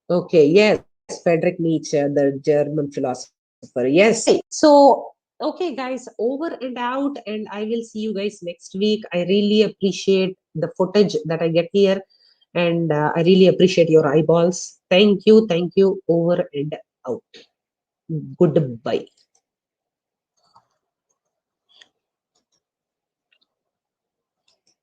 Okay, yes, Friedrich Nietzsche, the German philosopher. Yes. Okay. So, okay, guys, over and out, and I will see you guys next week. I really appreciate the footage that I get here, and I really appreciate your eyeballs. Thank you. Over and out. Goodbye.